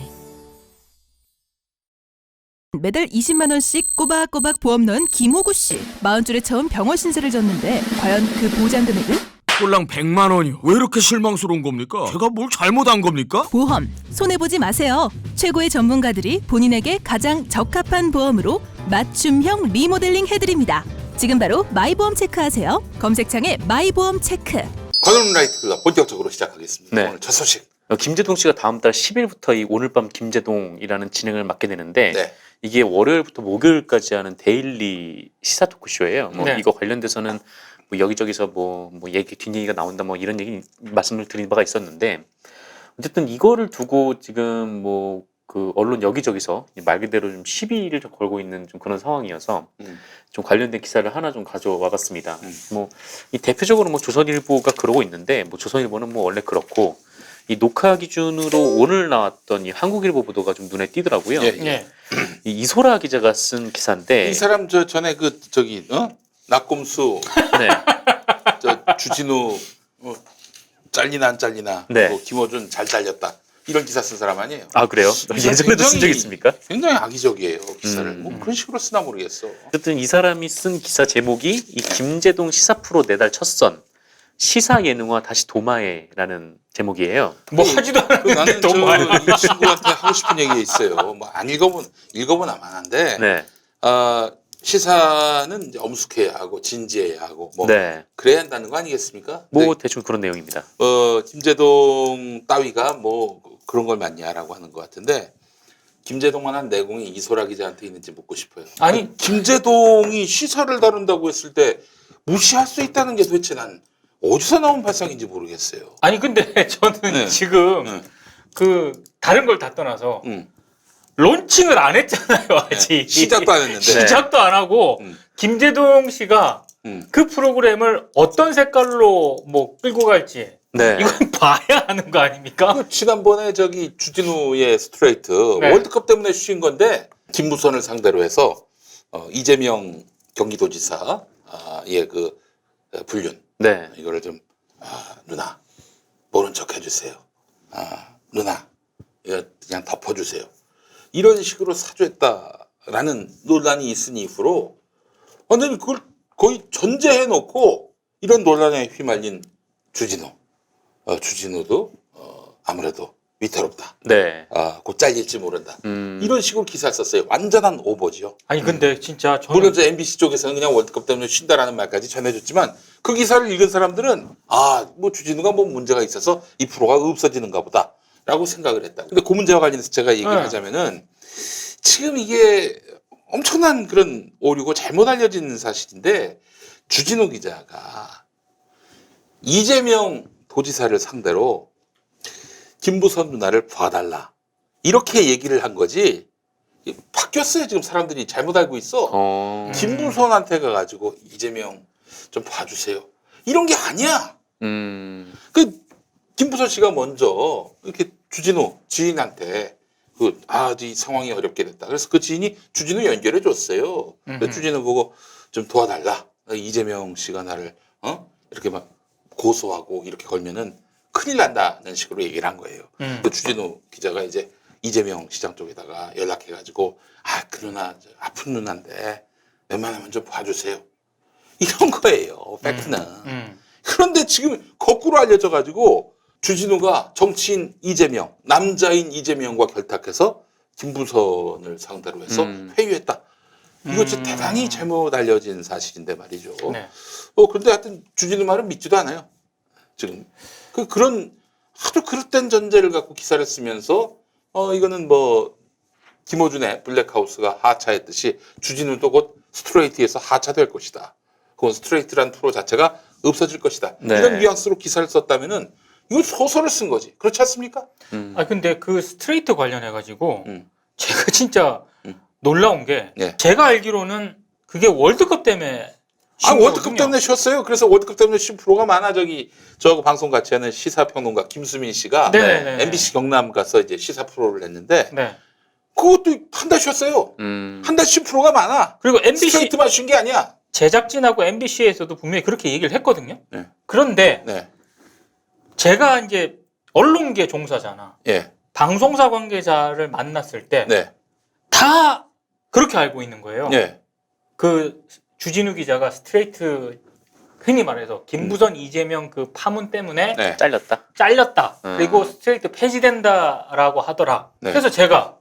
매달 20만 원씩 꼬박꼬박 보험 넣은 김호구 씨. 40줄에 처음 병원 신세를 졌는데 과연 그 보장 금액은? 꼴랑 100만 원이요. 왜 이렇게 실망스러운 겁니까? 제가 뭘 잘못한 겁니까? 보험 손해보지 마세요. 최고의 전문가들이 본인에게 가장 적합한 보험으로 맞춤형 리모델링 해드립니다. 지금 바로 마이보험 체크하세요. 검색창에 마이보험 체크. 관훈 라이트 클럽 본격적으로 시작하겠습니다. 네. 오늘 첫 소식. 김재동 씨가 다음 달 10일부터 이 오늘 밤 김재동이라는 진행을 맡게 되는데 네. 이게 월요일부터 목요일까지 하는 데일리 시사 토크쇼예요. 네. 이거 관련돼서는 뭐 여기저기서 뭐 얘기 뒷얘기가 나온다 뭐 이런 얘기 말씀을 드린 바가 있었는데 어쨌든 이거를 두고 지금 뭐 그 언론 여기저기서 말 그대로 좀 시비를 좀 걸고 있는 좀 그런 상황이어서 좀 관련된 기사를 하나 좀 가져와봤습니다. 뭐 이 대표적으로 뭐 조선일보가 그러고 있는데 뭐 조선일보는 뭐 원래 그렇고 이 녹화 기준으로 오늘 나왔던 이 한국일보 보도가 좀 눈에 띄더라고요. 예. 이 이소라 기자가 쓴 기사인데 이 사람 전에 낙곰수 네. 주진우 잘리나 안 잘리나 네. 뭐 김어준 잘 잘렸다 이런 기사 쓴 사람 아니에요. 아 그래요? 기사 예전에도 쓴 적 굉장히- 있습니까? 굉장히 악의적이에요 기사를. 뭐 그런 식으로 쓰나 모르겠어. 어쨌든 이 사람이 쓴 기사 제목이 이 김제동 시사 프로 내달 첫 선 시사 예능화 다시 도마에라는 제목이에요. 뭐 하지도 않았는데 나는 더 많이. 이 친구한테 하고 싶은 얘기 있어요. 뭐 안 읽어본 아만한데 네, 시사는 이제 엄숙해야 하고 진지해야 하고 뭐 네, 그래야 한다는 거 아니겠습니까? 뭐 근데, 대충 그런 내용입니다. 김제동 따위가 뭐 그런 걸 맞냐라고 하는 것 같은데 김제동만한 내공이 이소라 기자한테 있는지 묻고 싶어요. 아니 김제동이 시사를 다룬다고 했을 때 무시할 수 있다는 게 도대체 난 어디서 나온 발상인지 모르겠어요. 아니 근데 저는 네. 지금 네. 그 다른 걸 다 떠나서 응. 론칭을 안 했잖아요 아직. 네. 시작도 안 했는데. 시작도 안 하고 김제동 씨가 그 프로그램을 어떤 색깔로 뭐 끌고 갈지 네, 이건 봐야 하는 거 아닙니까? 그 지난번에 저기 주진우의 스트레이트 네. 월드컵 때문에 쉬인 건데 김무선을 상대로 해서 이재명 경기도지사 그 불륜 네, 이거를 좀 누나 모른 척 해주세요. 누나 이거 그냥 덮어주세요. 이런 식으로 사주했다라는 논란이 있은 이후로 완전히 그걸 거의 전제해 놓고 이런 논란에 휘말린 주진우. 주진우도 아무래도 위태롭다. 네. 곧 잘릴지 모른다. 이런 식으로 기사를 썼어요. 완전한 오버죠. 아니 근데 진짜 저는 물론 이제 MBC 쪽에서는 그냥 월드컵 때문에 쉰다라는 말까지 전해줬지만 그 기사를 읽은 사람들은 뭐 주진우가 뭐 문제가 있어서 이 프로가 없어지는가 보다라고 생각을 했다. 근데 그 문제와 관련해서 제가 얘기를 하자면은 지금 이게 엄청난 그런 오류고 잘못 알려진 사실인데 주진우 기자가 이재명 도지사를 상대로 김부선 누나를 봐달라 이렇게 얘기를 한 거지 바뀌었어요. 지금 사람들이 잘못 알고 있어. 김부선한테 가가지고 이재명 좀 봐주세요 이런 게 아니야. 그 김부선 씨가 먼저 이렇게 주진우 지인한테 이 상황이 어렵게 됐다. 그래서 그 지인이 주진우 연결해 줬어요. 그래서 주진우 보고 좀 도와달라. 이재명 씨가 나를 이렇게 막 고소하고 이렇게 걸면은 큰일 난다는 식으로 얘기를 한 거예요. 그 주진우 기자가 이제 이재명 시장 쪽에다가 연락해가지고 그 누나 아픈 누나인데 웬만하면 좀 봐주세요. 이런 거예요. 팩트는. 그런데 지금 거꾸로 알려져가지고 주진우가 정치인 이재명, 남자인 이재명과 결탁해서 김부선을 상대로 해서 회유했다. 이거 진짜 대단히 잘못 알려진 사실인데 말이죠. 네. 그런데 하여튼 주진우 말은 믿지도 않아요. 지금. 그런 아주 그릇된 전제를 갖고 기사를 쓰면서 이거는 뭐 김호준의 블랙하우스가 하차했듯이 주진우도 곧 스트레이트에서 하차될 것이다. 그건 스트레이트란 프로 자체가 없어질 것이다. 네. 이런 뉘앙스로 기사를 썼다면은 이건 소설을 쓴 거지. 그렇지 않습니까? 근데 그 스트레이트 관련해 가지고 제가 진짜 놀라운 게 네. 제가 알기로는 그게 월드컵 때문에 쉰 월드컵 거거든요. 때문에 쉬었어요. 그래서 월드컵 때문에 쉰 프로가 많아. 저하고 방송 같이 하는 시사평론가 김수민 씨가 네네네. MBC 경남 가서 이제 시사 프로를 했는데 네. 그것도 한 달 쉬었어요. 한 달 쉰 프로가 많아. 그리고 MBC 스트레이트만 쉰 게 아니야. 제작진하고 MBC에서도 분명히 그렇게 얘기를 했거든요. 네. 그런데 네. 제가 이제 언론계 종사자나 예. 방송사 관계자를 만났을 때 다 네. 그렇게 알고 있는 거예요. 네. 그 주진우 기자가 스트레이트 흔히 말해서 김부선 이재명 그 파문 때문에 네. 잘렸다. 그리고 스트레이트 폐지된다라고 하더라. 네. 그래서 제가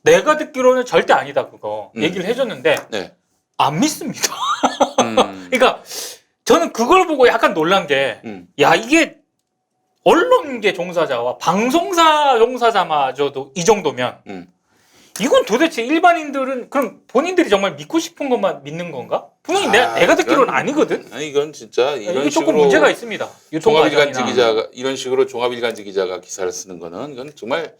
내가 듣기로는 절대 아니다 그거 얘기를 해줬는데 네. 안 믿습니다. 그러니까 저는 그걸 보고 약간 놀란 게 야 이게 언론계 종사자와 방송사 종사자마저도 이 정도면 이건 도대체 일반인들은 그럼 본인들이 정말 믿고 싶은 것만 믿는 건가? 분명히 내가 듣기로는 이건- 아니거든. 이건 진짜 이런 이게 조금 식으로 문제가 있습니다. 유통 종합일간지 과정이나. 기자가 이런 식으로 종합일간지 기자가 기사를 쓰는 거는 이건 정말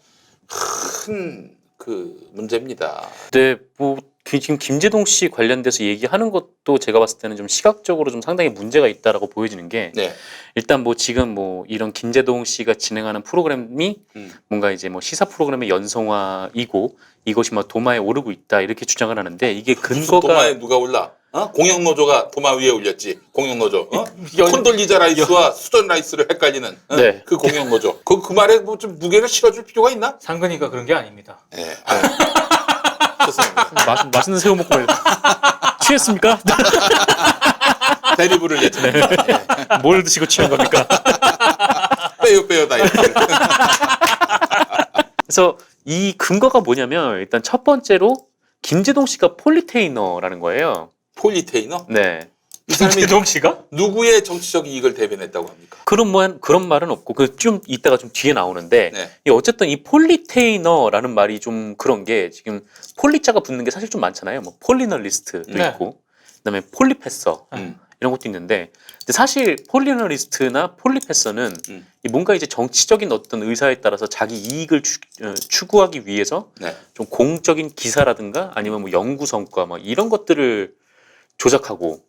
큰 그 문제입니다. 근데 뭐 지금 김제동 씨 관련돼서 얘기하는 것도 제가 봤을 때는 좀 시각적으로 좀 상당히 문제가 있다라고 보여지는 게 네. 일단 뭐 지금 뭐 이런 김제동 씨가 진행하는 프로그램이 뭔가 이제 뭐 시사 프로그램의 연성화이고 이것이 뭐 도마에 오르고 있다 이렇게 주장을 하는데 이게 무슨 근거가 도마에 누가 올라? 공영노조가 도마 위에 올렸지. 공영노조. 여- 콘돌리자 라이스와 수전 라이스를 헷갈리는 네. 그 공영노조. 그 말에 뭐 좀 무게를 실어줄 필요가 있나? 상근이가 그런 게 아닙니다. 예. 좋습니다. 맛있는 새우 먹고 취했습니까? 대리부를 예측합니다. 뭘 드시고 취한 겁니까? 빼요 다이어트. 그래서 이 근거가 뭐냐면 일단 첫 번째로 김제동 씨가 폴리테이너라는 거예요. 폴리테이너? 네. 이 사람이 김제동 씨가? 누구의 정치적 이익을 대변했다고 합니까? 그런 말은 없고 그 좀 이따가 좀 뒤에 나오는데 네. 이 어쨌든 이 폴리테이너라는 말이 좀 그런 게 지금 폴리자가 붙는 게 사실 좀 많잖아요. 뭐 폴리널리스트도 네. 있고 그다음에 폴리패서 이런 것도 있는데 근데 사실 폴리널리스트나 폴리패서는 이 뭔가 이제 정치적인 어떤 의사에 따라서 자기 이익을 추구하기 위해서 네. 좀 공적인 기사라든가 아니면 뭐 연구 성과 뭐 이런 것들을 조작하고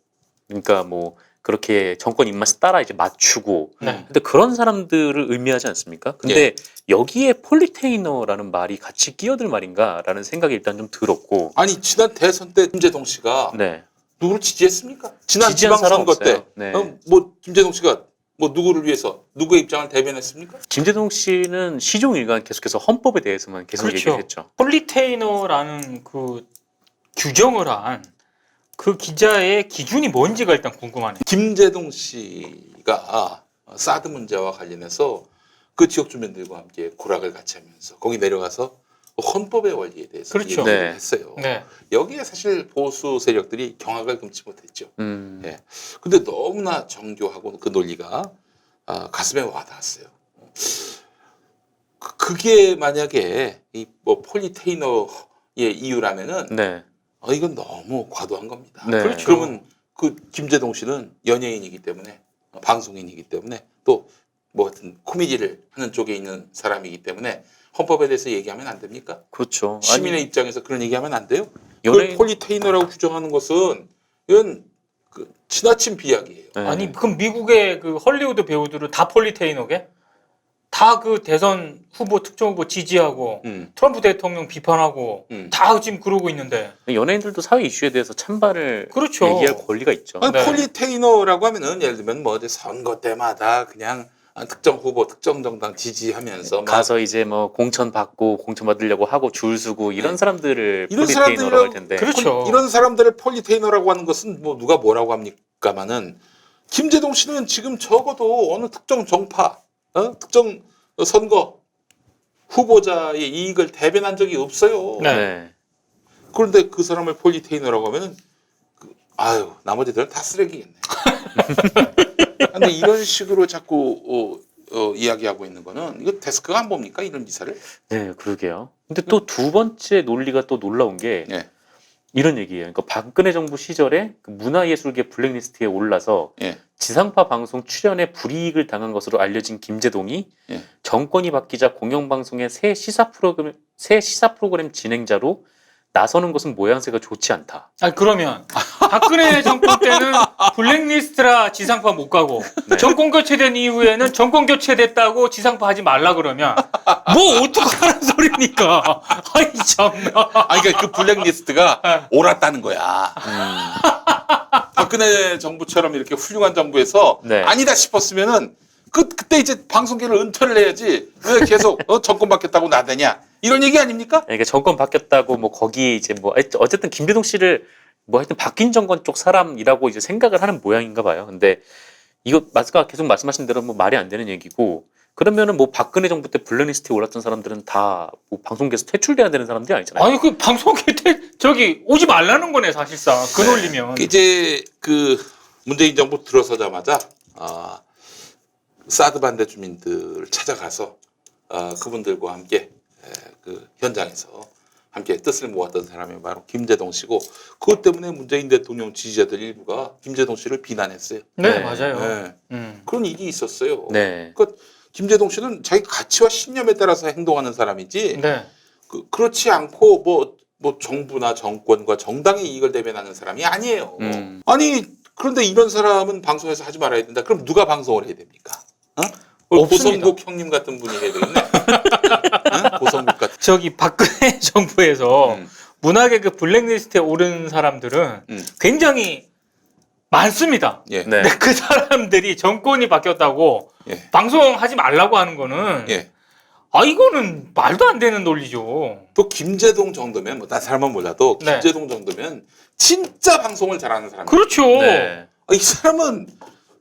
그러니까 뭐 그렇게 정권 입맛에 따라 이제 맞추고 네. 근데 그런 사람들을 의미하지 않습니까? 근데 여기에 폴리테이너라는 말이 같이 끼어들 말인가라는 생각이 일단 좀 들었고 아니 지난 대선 때 김제동 씨가 네. 누구를 지지했습니까? 지난 지지한 사람 지방선거 때 없어요. 네. 뭐 김제동 씨가 뭐 누구를 위해서 누구의 입장을 대변했습니까? 김제동 씨는 시종일관 계속해서 헌법에 대해서만 계속 그렇죠. 얘기를 했죠. 폴리테이너라는 그 규정을 한 그 기자의 기준이 뭔지가 일단 궁금하네요. 김제동 씨가 사드 문제와 관련해서 그 지역 주민들과 함께 고락을 같이 하면서 거기 내려가서 헌법의 원리에 대해서 그렇죠. 얘기를 네. 했어요. 네. 여기에 사실 보수 세력들이 경악을 금치 못했죠. 예. 근데 너무나 정교하고 그 논리가 가슴에 와닿았어요. 그게 만약에 이 뭐 폴리테이너의 이유라면은 네. 이건 너무 과도한 겁니다. 네. 그렇죠. 그러면 그 김제동 씨는 연예인이기 때문에 방송인이기 때문에 또 뭐 같은 코미디를 하는 쪽에 있는 사람이기 때문에 헌법에 대해서 얘기하면 안 됩니까? 그렇죠. 시민의 입장에서 그런 얘기하면 안 돼요? 연예인- 그걸 폴리테이너라고 규정하는 것은 이건 그 지나친 비약이에요. 네. 아니 그럼 미국의 그 헐리우드 배우들은 다 폴리테이너게? 다 그 대선 후보 특정 후보 지지하고 트럼프 대통령 비판하고 다 지금 그러고 있는데 연예인들도 사회 이슈에 대해서 찬반을 그렇죠. 얘기할 권리가 있죠. 아니, 네. 폴리테이너라고 하면은 예를 들면 뭐 이제 선거 때마다 그냥 특정 후보, 특정 정당 지지하면서 막 가서 이제 뭐 공천 받고 공천 받으려고 하고 줄 서고 이런 사람들을 이런 폴리테이너라고 할 텐데. 그렇죠. 이런 사람들을 폴리테이너라고 하는 것은 뭐 누가 뭐라고 합니까마는 김제동 씨는 지금 적어도 어느 특정 정파, 특정 선거 후보자의 이익을 대변한 적이 없어요. 네. 네. 그런데 그 사람을 폴리테이너라고 하면은 나머지들은 다 쓰레기겠네. 근데 이런 식으로 자꾸 이야기하고 있는 거는 이거 데스크가 안 봅니까 이런 기사를? 네, 그러게요. 근데 또 두 번째 논리가 또 놀라운 게 예. 이런 얘기예요. 그러니까 박근혜 정부 시절에 그 문화예술계 블랙리스트에 올라서 예. 지상파 방송 출연에 불이익을 당한 것으로 알려진 김제동이 예. 정권이 바뀌자 공영방송의 새 시사 프로그램 진행자로 나서는 것은 모양새가 좋지 않다. 아니 그러면 박근혜 정권 때는 블랙리스트라 지상파 못 가고 네. 정권 교체된 이후에는 정권 교체됐다고 지상파 하지 말라 그러면 뭐 어떡하라는 소리입니까? 아이 참나. 그러니까 그 블랙리스트가 옳았다는 거야. 박근혜 정부처럼 이렇게 훌륭한 정부에서 네. 아니다 싶었으면은 그때 이제 방송계를 은퇴를 해야지 왜 계속 정권 바뀌었다고 나대냐 이런 얘기 아닙니까? 그러니까 정권 바뀌었다고 뭐 거기에 이제 뭐 어쨌든 김제동 씨를 뭐 하여튼 바뀐 정권 쪽 사람이라고 이제 생각을 하는 모양인가 봐요. 근데 이거 아까 계속 말씀하신 대로 뭐 말이 안 되는 얘기고 그러면은 뭐 박근혜 정부 때 블랙리스트에 올랐던 사람들은 다 뭐 방송계에서 퇴출돼야 되는 사람들이 아니잖아요. 아니 그 방송계 저기 오지 말라는 거네 사실상 그 논리면. 이제 그 문재인 정부 들어서자마자 사드 반대 주민들을 찾아가서 그분들과 함께 그 현장에서 함께 뜻을 모았던 사람이 바로 김제동 씨고 그것 때문에 문재인 대통령 지지자들 일부가 김제동 씨를 비난했어요. 네, 네. 맞아요. 네. 그런 일이 있었어요. 네. 그러니까 김제동 씨는 자기 가치와 신념에 따라서 행동하는 사람이지 네. 그렇지 않고 뭐 정부나 정권과 정당의 이익을 대변하는 사람이 아니에요. 아니 그런데 이런 사람은 방송에서 하지 말아야 된다. 그럼 누가 방송을 해야 됩니까? 없습니다. 고성국 형님 같은 분이 해야 되겠네. 고성국 같은. 저기 박근혜 정부에서 문학의 그 블랙리스트에 오른 사람들은 굉장히 많습니다. 예. 네. 근데 그 사람들이 정권이 바뀌었다고 예. 방송하지 말라고 하는 거는 예. 아 이거는 말도 안 되는 논리죠. 또 김재동 정도면 뭐 딴 사람은 몰라도 네. 김재동 정도면 진짜 방송을 잘하는 사람이에요. 그렇죠. 네. 이 사람은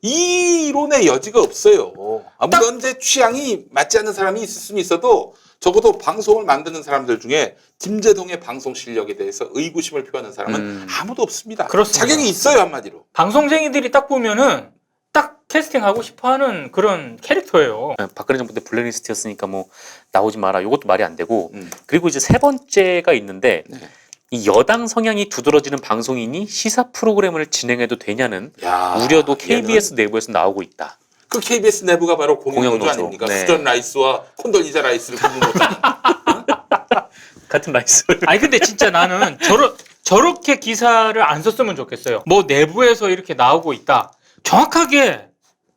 이론의 여지가 없어요. 물론 이제 취향이 맞지 않는 사람이 있을 수는 있어도 적어도 방송을 만드는 사람들 중에 김재동의 방송 실력에 대해서 의구심을 표하는 사람은 아무도 없습니다. 그렇습니다. 자격이 있어요, 한마디로. 방송쟁이들이 딱 보면은 딱 캐스팅하고 싶어하는 그런 캐릭터예요. 박근혜 정부 때 블랙리스트였으니까 뭐 나오지 마라. 이것도 말이 안 되고 그리고 이제 세 번째가 있는데 네. 이 여당 성향이 두드러지는 방송인이 시사 프로그램을 진행해도 되냐는 우려도 KBS 내부에서 나오고 있다. 그 KBS 내부가 바로 공영노조 공영노조. 아닙니까? 네. 수전 라이스와 콘돌리자 라이스를 구분 못하는. 같은 라이스를. 아니 근데 진짜 나는 저렇게 기사를 안 썼으면 좋겠어요. 뭐 내부에서 이렇게 나오고 있다. 정확하게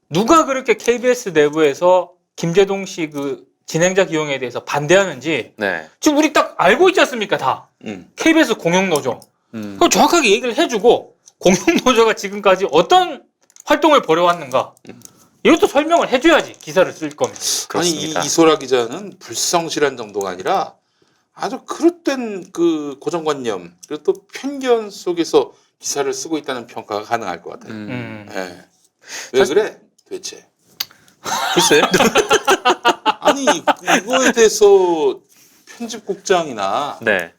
누가 그렇게 KBS 내부에서 김재동 씨 그 진행자 기용에 대해서 반대하는지 네. 지금 우리 딱 알고 있지 않습니까? 다. KBS 공영노조. 그럼 정확하게 얘기를 해주고 공영노조가 지금까지 어떤 활동을 벌여왔는가. 이것도 설명을 해줘야지 기사를 쓸 거면. 그렇습니다. 아니 이소라 기자는 불성실한 정도가 아니라 아주 그릇된 그 고정관념 그리고 또 편견 속에서 기사를 쓰고 있다는 평가가 가능할 것 같아요. 예. 왜 그래? 도대체. 글쎄요. 아니 이거에 대해서 편집국장이나 네.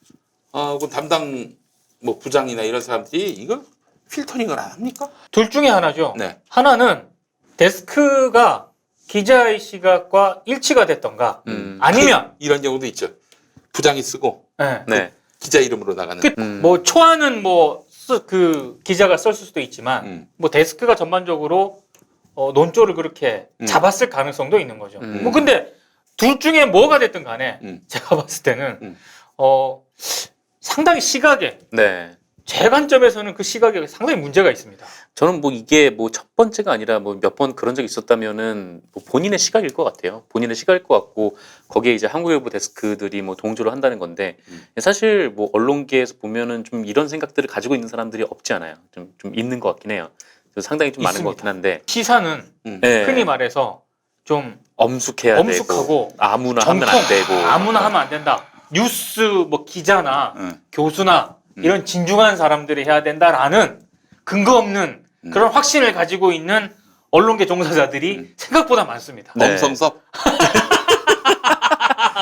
그 담당 뭐 부장이나 이런 사람들이 이걸 필터링을 안 합니까? 둘 중에 하나죠. 네. 하나는 데스크가 기자의 시각과 일치가 됐던가 아니면 이런 경우도 있죠. 부장이 쓰고 네. 네. 기자 이름으로 나가는. 뭐 초안은 뭐 그 기자가 썼을 수도 있지만 뭐 데스크가 전반적으로 논조를 그렇게 잡았을 가능성도 있는 거죠. 뭐 근데 둘 중에 뭐가 됐든 간에 제가 봤을 때는 상당히 시각에 네. 제 관점에서는 그 시각에 상당히 문제가 있습니다. 저는 뭐 이게 뭐 첫 번째가 아니라 뭐 몇 번 그런 적이 있었다면은 뭐 본인의 시각일 것 같아요. 본인의 시각일 것 같고 거기에 이제 한국일보 데스크들이 뭐 동조를 한다는 건데 사실 뭐 언론계에서 보면은 좀 이런 생각들을 가지고 있는 사람들이 없지 않아요. 좀 있는 것 같긴 해요. 그래서 상당히 좀 많은 것 같긴 한데 시사는 네. 흔히 말해서 좀 엄숙해야 엄숙하고 되고 아무나 정통, 하면 안 되고 아무나 하면 안 된다. 뉴스 뭐 기자나 교수나 이런 진중한 사람들이 해야 된다라는 근거 없는 그런 확신을 가지고 있는 언론계 종사자들이 생각보다 많습니다. 네. 엄성섭.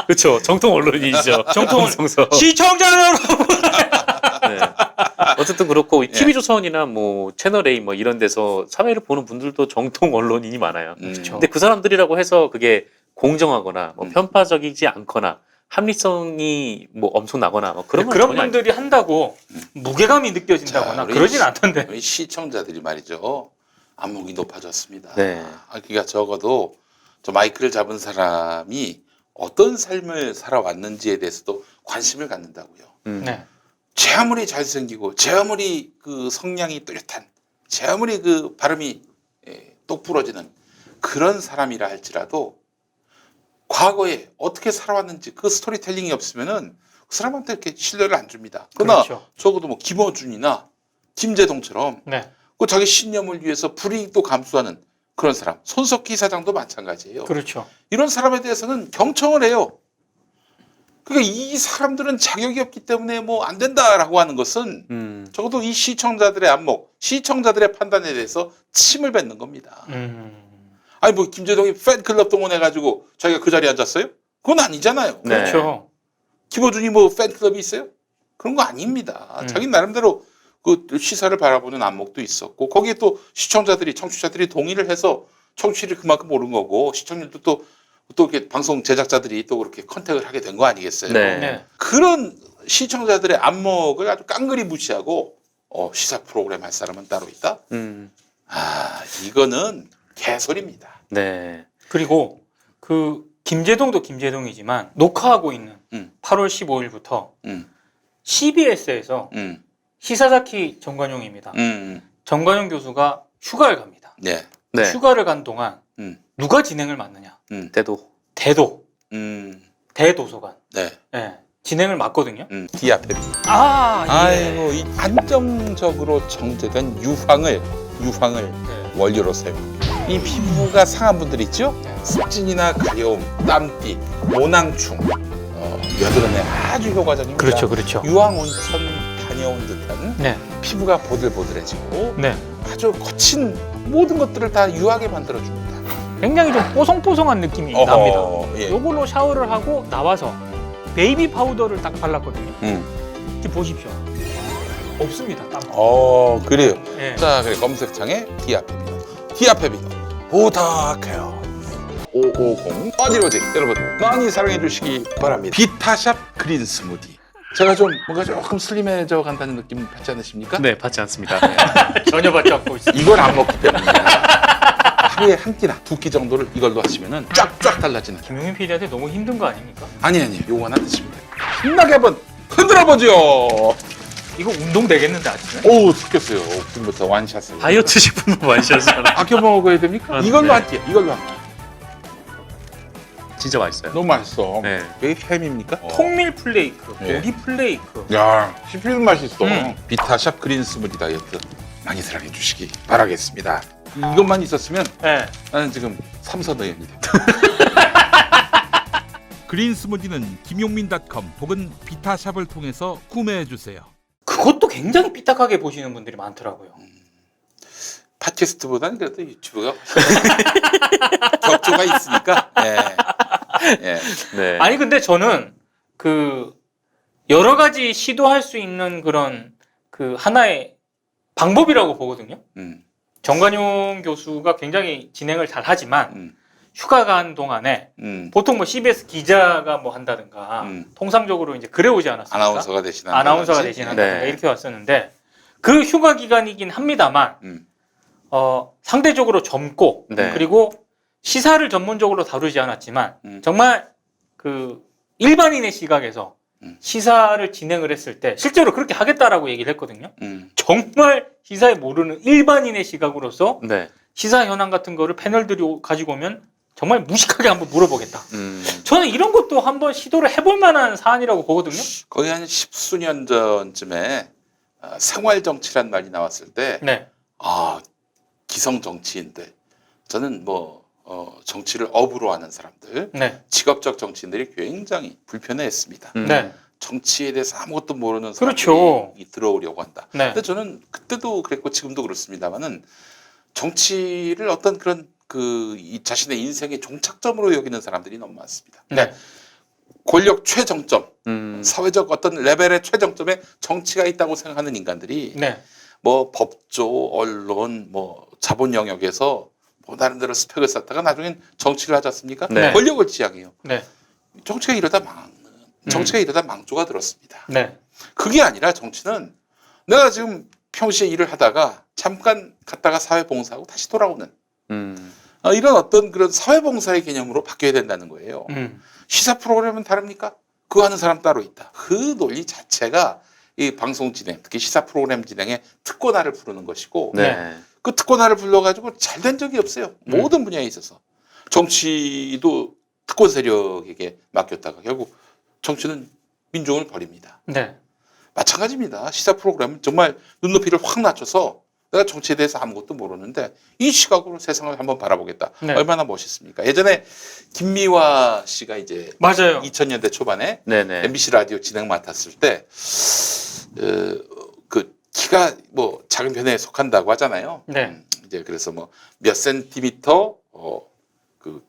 그렇죠. 정통 언론인이죠. 정통 성서. 시청자 여러분. 네. 어쨌든 그렇고 TV조선이나 뭐 채널A 뭐 이런 데서 사회를 보는 분들도 정통 언론인이 많아요. 그렇죠. 근데 그 사람들이라고 해서 그게 공정하거나 뭐 편파적이지 않거나 합리성이 뭐 엄청나거나 뭐 그런 건 그런 전혀 분들이 한다고 무게감이 느껴진다거나 자, 우리 그러진 않던데. 우리 시청자들이 말이죠. 안목이 높아졌습니다. 네. 그러니까 적어도 저 마이크를 잡은 사람이 어떤 삶을 살아왔는지에 대해서도 관심을 갖는다고요. 네. 제 아무리 잘생기고 제 아무리 그 성량이 뚜렷한 제 아무리 그 발음이 똑부러지는 그런 사람이라 할지라도 과거에 어떻게 살아왔는지 그 스토리텔링이 없으면은 그 사람한테 이렇게 신뢰를 안 줍니다. 그러나 그렇죠. 적어도 뭐 김어준이나 김재동처럼 네. 그 자기 신념을 위해서 불이익도 감수하는 그런 사람, 손석희 사장도 마찬가지예요. 그렇죠. 이런 사람에 대해서는 경청을 해요. 그러니까 이 사람들은 자격이 없기 때문에 뭐 안 된다라고 하는 것은 적어도 이 시청자들의 안목, 시청자들의 판단에 대해서 침을 뱉는 겁니다. 아니 뭐 김재동이 팬클럽 동원해가지고 자기가 그 자리에 앉았어요? 그건 아니잖아요. 네. 그렇죠. 김어준이 뭐 팬클럽이 있어요? 그런 거 아닙니다. 자기 나름대로 그 시사를 바라보는 안목도 있었고 거기에 또 시청자들이 청취자들이 동의를 해서 청취를 그만큼 오른 거고 시청률도 또 이렇게 방송 제작자들이 또 그렇게 컨택을 하게 된 거 아니겠어요? 네. 네. 그런 시청자들의 안목을 아주 깡그리 무시하고 시사 프로그램 할 사람은 따로 있다? 이거는 개소리입니다. 네. 그리고 그 김재동도 김재동이지만 녹화하고 있는 8월 15일부터 CBS에서 시사자키 정관용입니다. 정관용 교수가 휴가를 갑니다. 네. 네. 휴가를 간 동안 누가 진행을 맡느냐? 때도 대도. 대도서관. 네. 네. 진행을 맡거든요. 디아페빈. 아, 예. 아이고 이 안정적으로 정제된 유황을 네. 원료로 사용. 이 피부가 상한 분들 있죠? 습진이나 가려움, 땀띠, 모낭충, 여드름에 아주 효과적입니다. 그렇죠. 유황 온천 다녀온 듯한 네. 피부가 보들보들해지고 네. 아주 거친 모든 것들을 다 유하게 만들어줍니다. 굉장히 좀 뽀송뽀송한 느낌이 어허, 납니다. 예. 요걸로 샤워를 하고 나와서 베이비 파우더를 딱 발랐거든요. 이렇게 보십시오. 없습니다. 땀. 그래요. 예. 자, 그래 검색창에 디아페빈 보탁해요. 550 어디로지 여러분 많이 사랑해 주시기 바랍니다. 비타샵 그린 스무디. 제가 좀 뭔가 조금 슬림해져 간다는 느낌 받지 않으십니까? 네, 받지 않습니다. 전혀 받지 않고 있습니다. 이걸 안 먹기 때문에 하루에 한 끼나 두 끼 정도를 이걸로 하시면은 쫙쫙 달라지는. 김용민 PD한테 너무 힘든 거 아닙니까? 아니 요거 하나 드시면 돼요. 신나게 한번 흔들어보죠. 이거 운동 되겠는데 아직은? 오 좋겠어요. 지금부터 완샷을. 다이어트 식품 완샷을 아껴 먹어야 됩니까? 아, 이걸로 네. 할게요. 이걸로 할게요. 진짜 맛있어요. 너무 맛있어. 네. 여기 햄입니까? 통밀 플레이크, 예. 보리 플레이크. 야, 씹히는 맛이 있어. 음. 비타샵 그린 스무디 다이어트 많이 사랑해 주시기 바라겠습니다. 이것만 있었으면 네. 나는 지금 삼선 의원이 돼. 그린 스무디는 김용민.com 혹은 비타샵을 통해서 구매해 주세요. 그것도 굉장히 삐딱하게 보시는 분들이 많더라고요. 팟캐스트보다는 그래도 유튜브가 격조가 있으니까. 예. 네. 아니 근데 저는 그 여러 가지 시도할 수 있는 그런 그 하나의 방법이라고 보거든요. 정관용 교수가 굉장히 진행을 잘 하지만 휴가 간 동안에 보통 뭐 CBS 기자가 뭐 한다든가 통상적으로 이제 그래 오지 않았습니까? 아나운서가 대신한다든지. 아나운서가 대신한다든가 네. 이렇게 왔었는데 그 휴가 기간이긴 합니다만 상대적으로 젊고 네. 그리고 시사를 전문적으로 다루지 않았지만 정말 그 일반인의 시각에서 시사를 진행을 했을 때 실제로 그렇게 하겠다라고 얘기를 했거든요. 정말 시사에 모르는 일반인의 시각으로서 네. 시사 현황 같은 거를 패널들이 가지고 오면 정말 무식하게 한번 물어보겠다. 음. 저는 이런 것도 한번 시도를 해볼 만한 사안이라고 보거든요. 거의 한 십수년 전쯤에 생활 정치란 말이 나왔을 때 네. 기성 정치인들 저는 정치를 업으로 하는 사람들 네. 직업적 정치인들이 굉장히 불편해했습니다. 네. 정치에 대해서 아무것도 모르는 사람들이 그렇죠. 들어오려고 한다. 네. 근데 저는 그때도 그랬고 지금도 그렇습니다만은 정치를 어떤 그런 이 자신의 인생의 종착점으로 여기는 사람들이 너무 많습니다. 네. 권력 최정점, 사회적 사회적 어떤 레벨의 최정점에 정치가 있다고 생각하는 인간들이 네. 뭐 법조, 언론, 뭐 자본 영역에서 뭐 나름대로 스펙을 쌓다가 나중엔 정치를 하지 않습니까? 네. 권력을 지향해요. 네. 정치가 이러다 망조가 들었습니다. 네. 그게 아니라 정치는 내가 지금 평시에 일을 하다가 잠깐 갔다가 사회봉사하고 다시 돌아오는 이런 어떤 그런 사회봉사의 개념으로 바뀌어야 된다는 거예요. 시사 프로그램은 다릅니까? 그거 하는 사람 따로 있다. 그 논리 자체가 이 방송 진행, 특히 시사 프로그램 진행에 특권화를 부르는 것이고 네. 그 특권화를 불러가지고 잘 된 적이 없어요. 모든 분야에 있어서. 정치도 특권 세력에게 맡겼다가 결국 정치는 민중을 버립니다. 네. 마찬가지입니다. 시사 프로그램은 정말 눈높이를 확 낮춰서 내가 정치에 대해서 아무것도 모르는데 이 시각으로 세상을 한번 바라보겠다. 네. 얼마나 멋있습니까? 예전에 김미화 씨가 이제 맞아요. 2000년대 초반에 네네. MBC 라디오 진행 맡았을 때 그 키가 뭐 작은 편에 속한다고 하잖아요. 네. 이제 그래서 뭐 몇 센티미터 그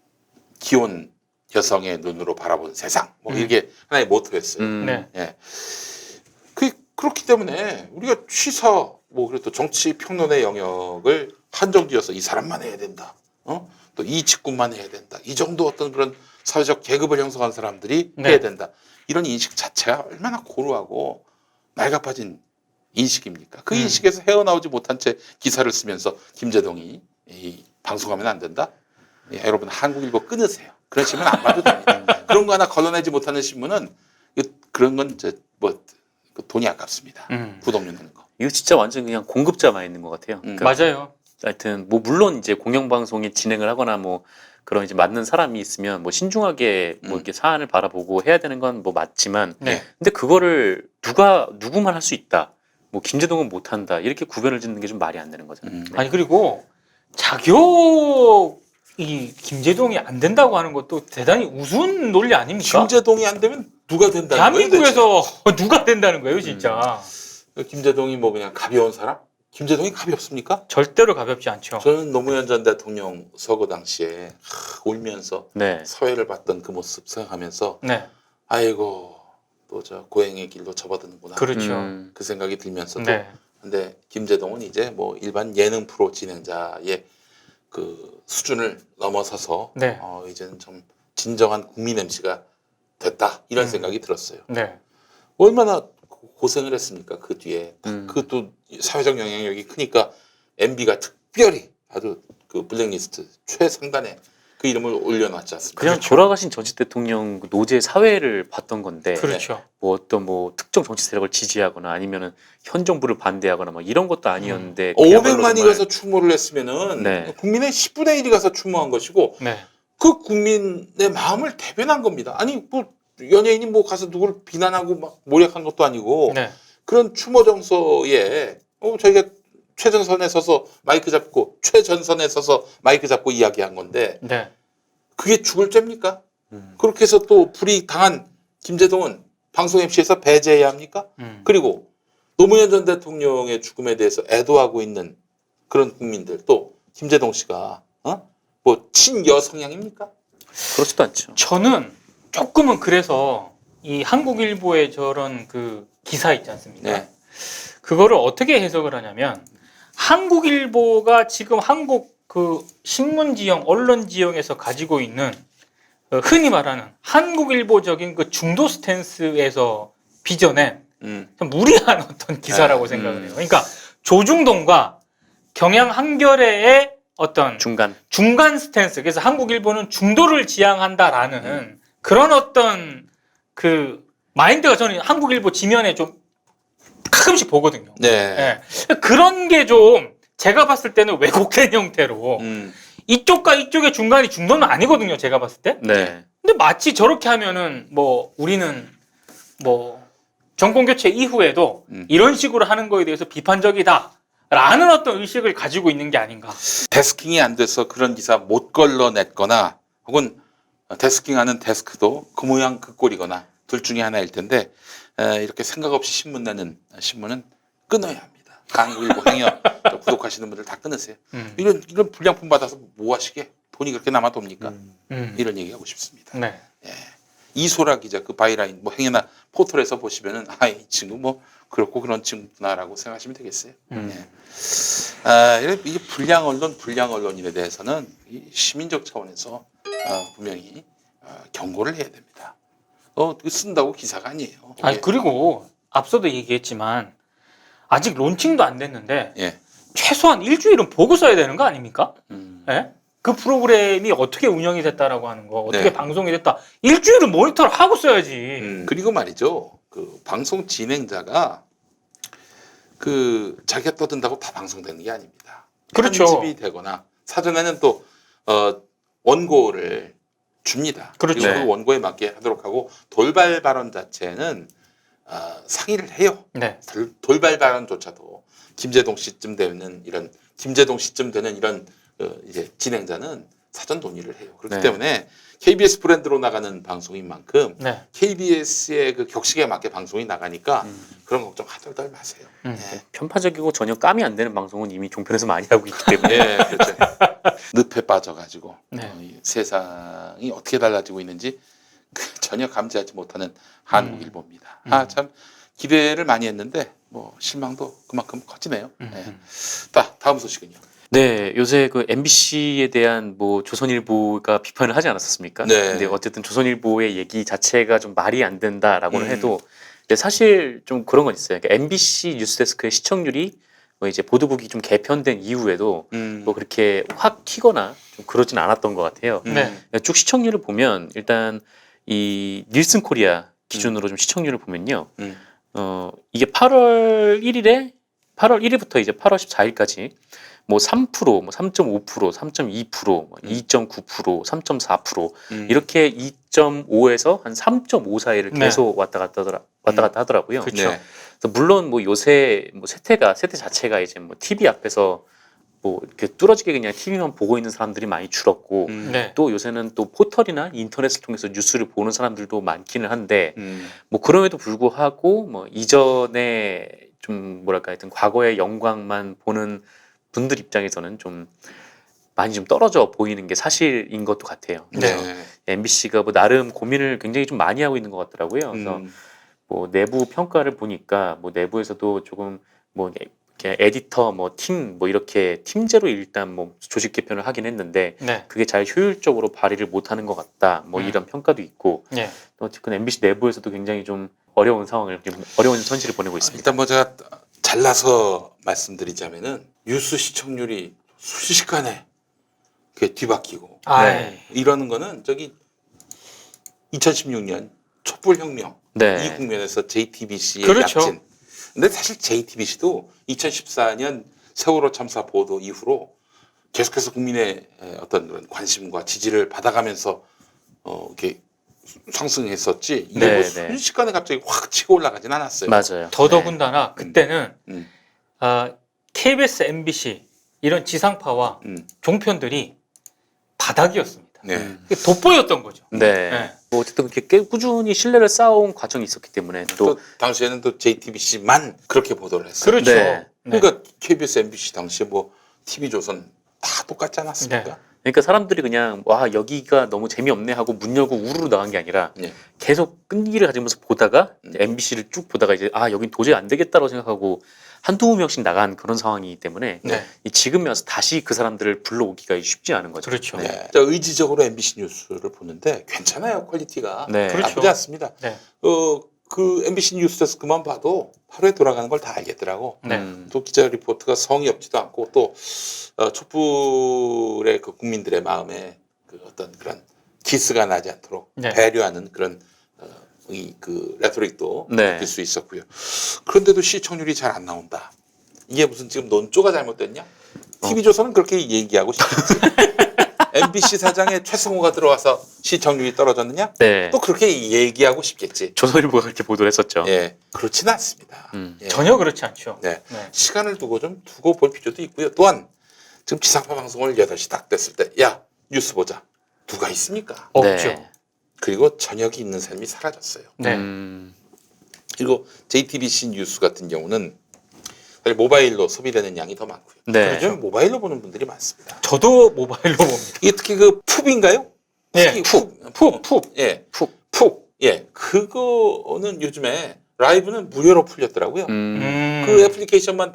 기혼 여성의 눈으로 바라본 세상 뭐 이게 하나의 모토였어요. 네. 예. 그렇기 때문에 우리가 시사 뭐 그래도 정치 평론의 영역을 한정지어서 이 사람만 해야 된다. 또 이 직군만 해야 된다. 이 정도 어떤 그런 사회적 계급을 형성한 사람들이 네. 해야 된다. 이런 인식 자체가 얼마나 고루하고 낡아빠진 인식입니까? 그 인식에서 헤어나오지 못한 채 기사를 쓰면서 김재동이 방송하면 안 된다. 예, 여러분 한국일보 끊으세요. 그런 신문 안 봐도 됩니다. 그런 거 하나 걸러내지 못하는 신문은 그런 건 돈이 아깝습니다. 구독료 내는 거. 이거 진짜 완전 그냥 공급자만 있는 것 같아요. 그러니까 맞아요. 하여튼 뭐 물론 이제 공영방송이 진행을 하거나 뭐 그런 이제 맞는 사람이 있으면 뭐 신중하게 뭐 이렇게 사안을 바라보고 해야 되는 건 뭐 맞지만 네. 근데 그거를 누구만 할 수 있다. 뭐 김재동은 못 한다. 이렇게 구별을 짓는 게 좀 말이 안 되는 거잖아요. 네. 아니 그리고 자격이 김재동이 안 된다고 하는 것도 대단히 우스운 논리 아닙니까? 김재동이 안 되면 누가 된다는 거예요? 대한민국에서 누가 된다는 거예요, 진짜. 대체? 김재동이 뭐 그냥 가벼운 사람? 김재동이 가볍습니까? 절대로 가볍지 않죠. 저는 노무현 전 대통령 서거 당시에 울면서 네. 서해를 봤던 그 모습 생각하면서 네, 아이고 또 저 고행의 길로 접어드는구나. 그렇죠. 그 생각이 들면서도 네, 근데 김재동은 이제 뭐 일반 예능 프로 진행자의 그 수준을 넘어서서 네. 이제는 좀 진정한 국민 MC가 됐다 이런 생각이 들었어요. 네, 얼마나 고생을 했습니까 그 뒤에 그것도 사회적 영향력이 크니까 MB가 특별히 아주 그 블랙리스트 최상단에 그 이름을 올려놨지 않습니까? 그냥 돌아가신 전직 대통령 그 노제 사회를 봤던 건데 그렇죠. 뭐 어떤 뭐 특정 정치 세력을 지지하거나 아니면은 현 정부를 반대하거나 뭐 이런 것도 아니었는데 그야말로 500만이 정말 가서 추모를 했으면은 네. 국민의 10분의 1이 가서 추모한 것이고 네, 그 국민의 마음을 대변한 겁니다. 아니 뭐 연예인이 뭐 가서 누구를 비난하고 막 모략한 것도 아니고 네, 그런 추모 정서에 저희가 최전선에 서서 마이크 잡고 최전선에 서서 마이크 잡고 이야기한 건데 네. 그게 죽을 죄입니까? 그렇게 해서 또 불이익 당한 김재동은 방송 MC에서 배제해야 합니까? 그리고 노무현 전 대통령의 죽음에 대해서 애도하고 있는 그런 국민들 또 김재동 씨가 뭐 친여 성향입니까? 그렇지도 않죠. 저는 조금은 그래서 이 한국일보의 저런 그 기사 있지 않습니까? 네. 그거를 어떻게 해석을 하냐면 한국일보가 지금 한국 그 신문 지형, 언론 지형에서 가지고 있는 흔히 말하는 한국일보적인 그 중도 스탠스에서 빚어낸 좀 무리한 어떤 기사라고 생각을 해요. 그러니까 조중동과 경향 한겨레의 어떤 중간 스탠스. 그래서 한국일보는 중도를 지향한다라는 그런 어떤 그 마인드가 저는 한국일보 지면에 좀 가끔씩 보거든요. 네. 네. 그런 게 좀 제가 봤을 때는 왜곡된 형태로 이쪽과 이쪽의 중간이 중도는 아니거든요. 제가 봤을 때. 네. 근데 마치 저렇게 하면은 뭐 우리는 뭐 정권 교체 이후에도 이런 식으로 하는 거에 대해서 비판적이다라는 어떤 의식을 가지고 있는 게 아닌가. 데스킹이 안 돼서 그런 기사 못 걸러냈거나 혹은 데스킹하는 데스크도 그 모양 그 꼴이거나 둘 중에 하나일 텐데 이렇게 생각 없이 신문 내는 신문은 끊어야 합니다. 한국일보 행여 구독하시는 분들 다 끊으세요. 이런 불량품 받아서 뭐 하시게? 돈이 그렇게 남아돕니까? 이런 얘기하고 싶습니다. 네. 예. 이소라 기자 그 바이라인 뭐 행여나 포털에서 보시면은 이 친구 뭐 그렇고 그런 친구구나라고 생각하시면 되겠어요. 예. 이게 불량 언론인에 대해서는 이 시민적 차원에서 분명히 경고를 해야 됩니다. 쓴다고 기사가 아니에요. 아니 그리고 앞서도 얘기했지만 아직 론칭도 안 됐는데 예. 최소한 일주일은 보고 써야 되는 거 아닙니까? 예? 그 프로그램이 어떻게 운영이 됐다라고 하는 거, 어떻게 네. 방송이 됐다. 일주일은 모니터를 하고 써야지. 그리고 말이죠. 그 방송 진행자가 그 자기가 떠든다고 다 방송되는 게 아닙니다. 그렇죠. 편집이 되거나 사전에는 또 원고를 줍니다. 그렇죠. 그리고 그 원고에 맞게 하도록 하고 돌발 발언 자체는 상의를 해요. 네. 돌발 발언조차도 김재동 씨쯤 되는 이런 이제 진행자는 사전 논의를 해요. 그렇기 네. 때문에 KBS 브랜드로 나가는 방송인 만큼 네. KBS의 그 격식에 맞게 방송이 나가니까 그런 걱정 하덜덜 마세요. 네. 편파적이고 전혀 감이 안 되는 방송은 이미 종편에서 많이 하고 있기 때문에 네, 그렇죠. 늪에 빠져가지고 네. 이 세상이 어떻게 달라지고 있는지 전혀 감지하지 못하는 한국일보입니다. 참 기대를 많이 했는데 뭐 실망도 그만큼 커지네요. 네. 다음 소식은요. 네, 요새 그 MBC에 대한 뭐 조선일보가 비판을 하지 않았었습니까? 네. 근데 어쨌든 조선일보의 얘기 자체가 좀 말이 안 된다라고는 해도 근데 사실 좀 그런 건 있어요. 그러니까 MBC 뉴스데스크의 시청률이 뭐 이제 보도국이 좀 개편된 이후에도 뭐 그렇게 확 튀거나 좀 그러진 않았던 것 같아요. 네. 그러니까 쭉 시청률을 보면 일단 이 닐슨 코리아 기준으로 좀 시청률을 보면요. 이게 8월 1일부터 이제 8월 14일까지 뭐 3%, 뭐 3.5%, 3.2%, 뭐 2.9%, 3.4% 이렇게 2.5에서 한 3.5 사이를 네. 계속 왔다 갔다 하더라고요. 그렇죠. 네. 그래서 물론 뭐 요새 뭐 세대 자체가 이제 뭐 TV 앞에서 뭐 이렇게 뚫어지게 그냥 TV만 보고 있는 사람들이 많이 줄었고 네. 또 요새는 또 포털이나 인터넷을 통해서 뉴스를 보는 사람들도 많기는 한데 음. 뭐 그럼에도 불구하고 뭐 이전에 좀 뭐랄까 하여튼 과거의 영광만 보는 분들 입장에서는 좀 많이 좀 떨어져 보이는 게 사실인 것도 같아요. 그래서 MBC가 뭐 나름 고민을 굉장히 좀 많이 하고 있는 것 같더라고요. 그래서 뭐 내부 평가를 보니까 뭐 내부에서도 조금 뭐 이렇게 에디터 뭐 팀 뭐 이렇게 팀제로 일단 뭐 조직 개편을 하긴 했는데 네. 그게 잘 효율적으로 발휘를 못하는 것 같다. 뭐 이런 평가도 있고 네. 또 어쨌든 MBC 내부에서도 굉장히 좀 어려운 상황을 좀 어려운 현실을 보내고 있습니다. 일단 뭐 제가 잘라서 말씀드리자면은 뉴스 시청률이 순식간에 그 뒤바뀌고 네. 이러는 거는 저기 2016년 촛불혁명 네. 이 국면에서 JTBC의 그렇죠. 약진. 근데 사실 JTBC도 2014년 세월호 참사 보도 이후로 계속해서 국민의 어떤 그런 관심과 지지를 받아가면서 이렇게 상승했었지. 이게 네, 뭐 네. 순식간에 갑자기 확 치고 올라가진 않았어요. 맞아요. 더더군다나 그때는 음. KBS, MBC 이런 지상파와 음. 종편들이 바닥이었습니다. 네. 이게 돋보였던 거죠. 네. 네. 뭐 어쨌든 그렇게 꽤 꾸준히 신뢰를 쌓아온 과정이 있었기 때문에 또 또 당시에는 또 JTBC만 그렇게 보도를 했어요. 그렇죠. 네. 그러니까 KBS, MBC 당시에 뭐 TV조선 다 똑같지 않았습니까? 네. 그러니까 사람들이 그냥 와 여기가 너무 재미없네 하고 문 열고 우르르 나간 게 아니라 네. 계속 끈기를 가지면서 보다가 MBC를 쭉 보다가 이제 아 여긴 도저히 안 되겠다고 생각하고 한두 명씩 나간 그런 상황이기 때문에 네. 이 지금에 와서 다시 그 사람들을 불러오기가 쉽지 않은 거죠. 그렇죠. 네. 자, 의지적으로 MBC 뉴스를 보는데 괜찮아요. 퀄리티가 네. 그렇죠. 나쁘지 않습니다. 네. 그 MBC 뉴스에서 그만 봐도 하루에 돌아가는 걸 다 알겠더라고. 네. 또 기자 리포트가 성의 없지도 않고 또 촛불의 그 국민들의 마음에 그 어떤 그런 기스가 나지 않도록 네. 배려하는 그런 그 레토릭도 네. 느낄 수 있었고요. 그런데도 시청률이 잘 안 나온다. 이게 무슨 지금 논조가 잘못됐냐? TV조선은 그렇게 얘기하고 싶겠지. MBC 사장에 최승호가 들어와서 시청률이 떨어졌느냐? 네. 또 그렇게 얘기하고 싶겠지. 조선일보가 그렇게 보도를 했었죠. 예, 그렇지는 않습니다. 예. 전혀 그렇지 않죠. 네. 네. 시간을 두고 볼 필요도 있고요. 또한 지금 지상파 방송을 8시 딱 됐을 때, 야, 뉴스 보자. 누가 있습니까? 없죠. 네. 그리고 저녁이 있는 삶이 사라졌어요. 네. 그리고 JTBC 뉴스 같은 경우는 사실 모바일로 소비되는 양이 더 많고요. 네. 요즘 모바일로 보는 분들이 많습니다. 저도 모바일로 봅니다. 이게 특히 그 푹인가요? 네, 푹. 예, 푹. 예, 그거는 요즘에 라이브는 무료로 풀렸더라고요. 그 애플리케이션만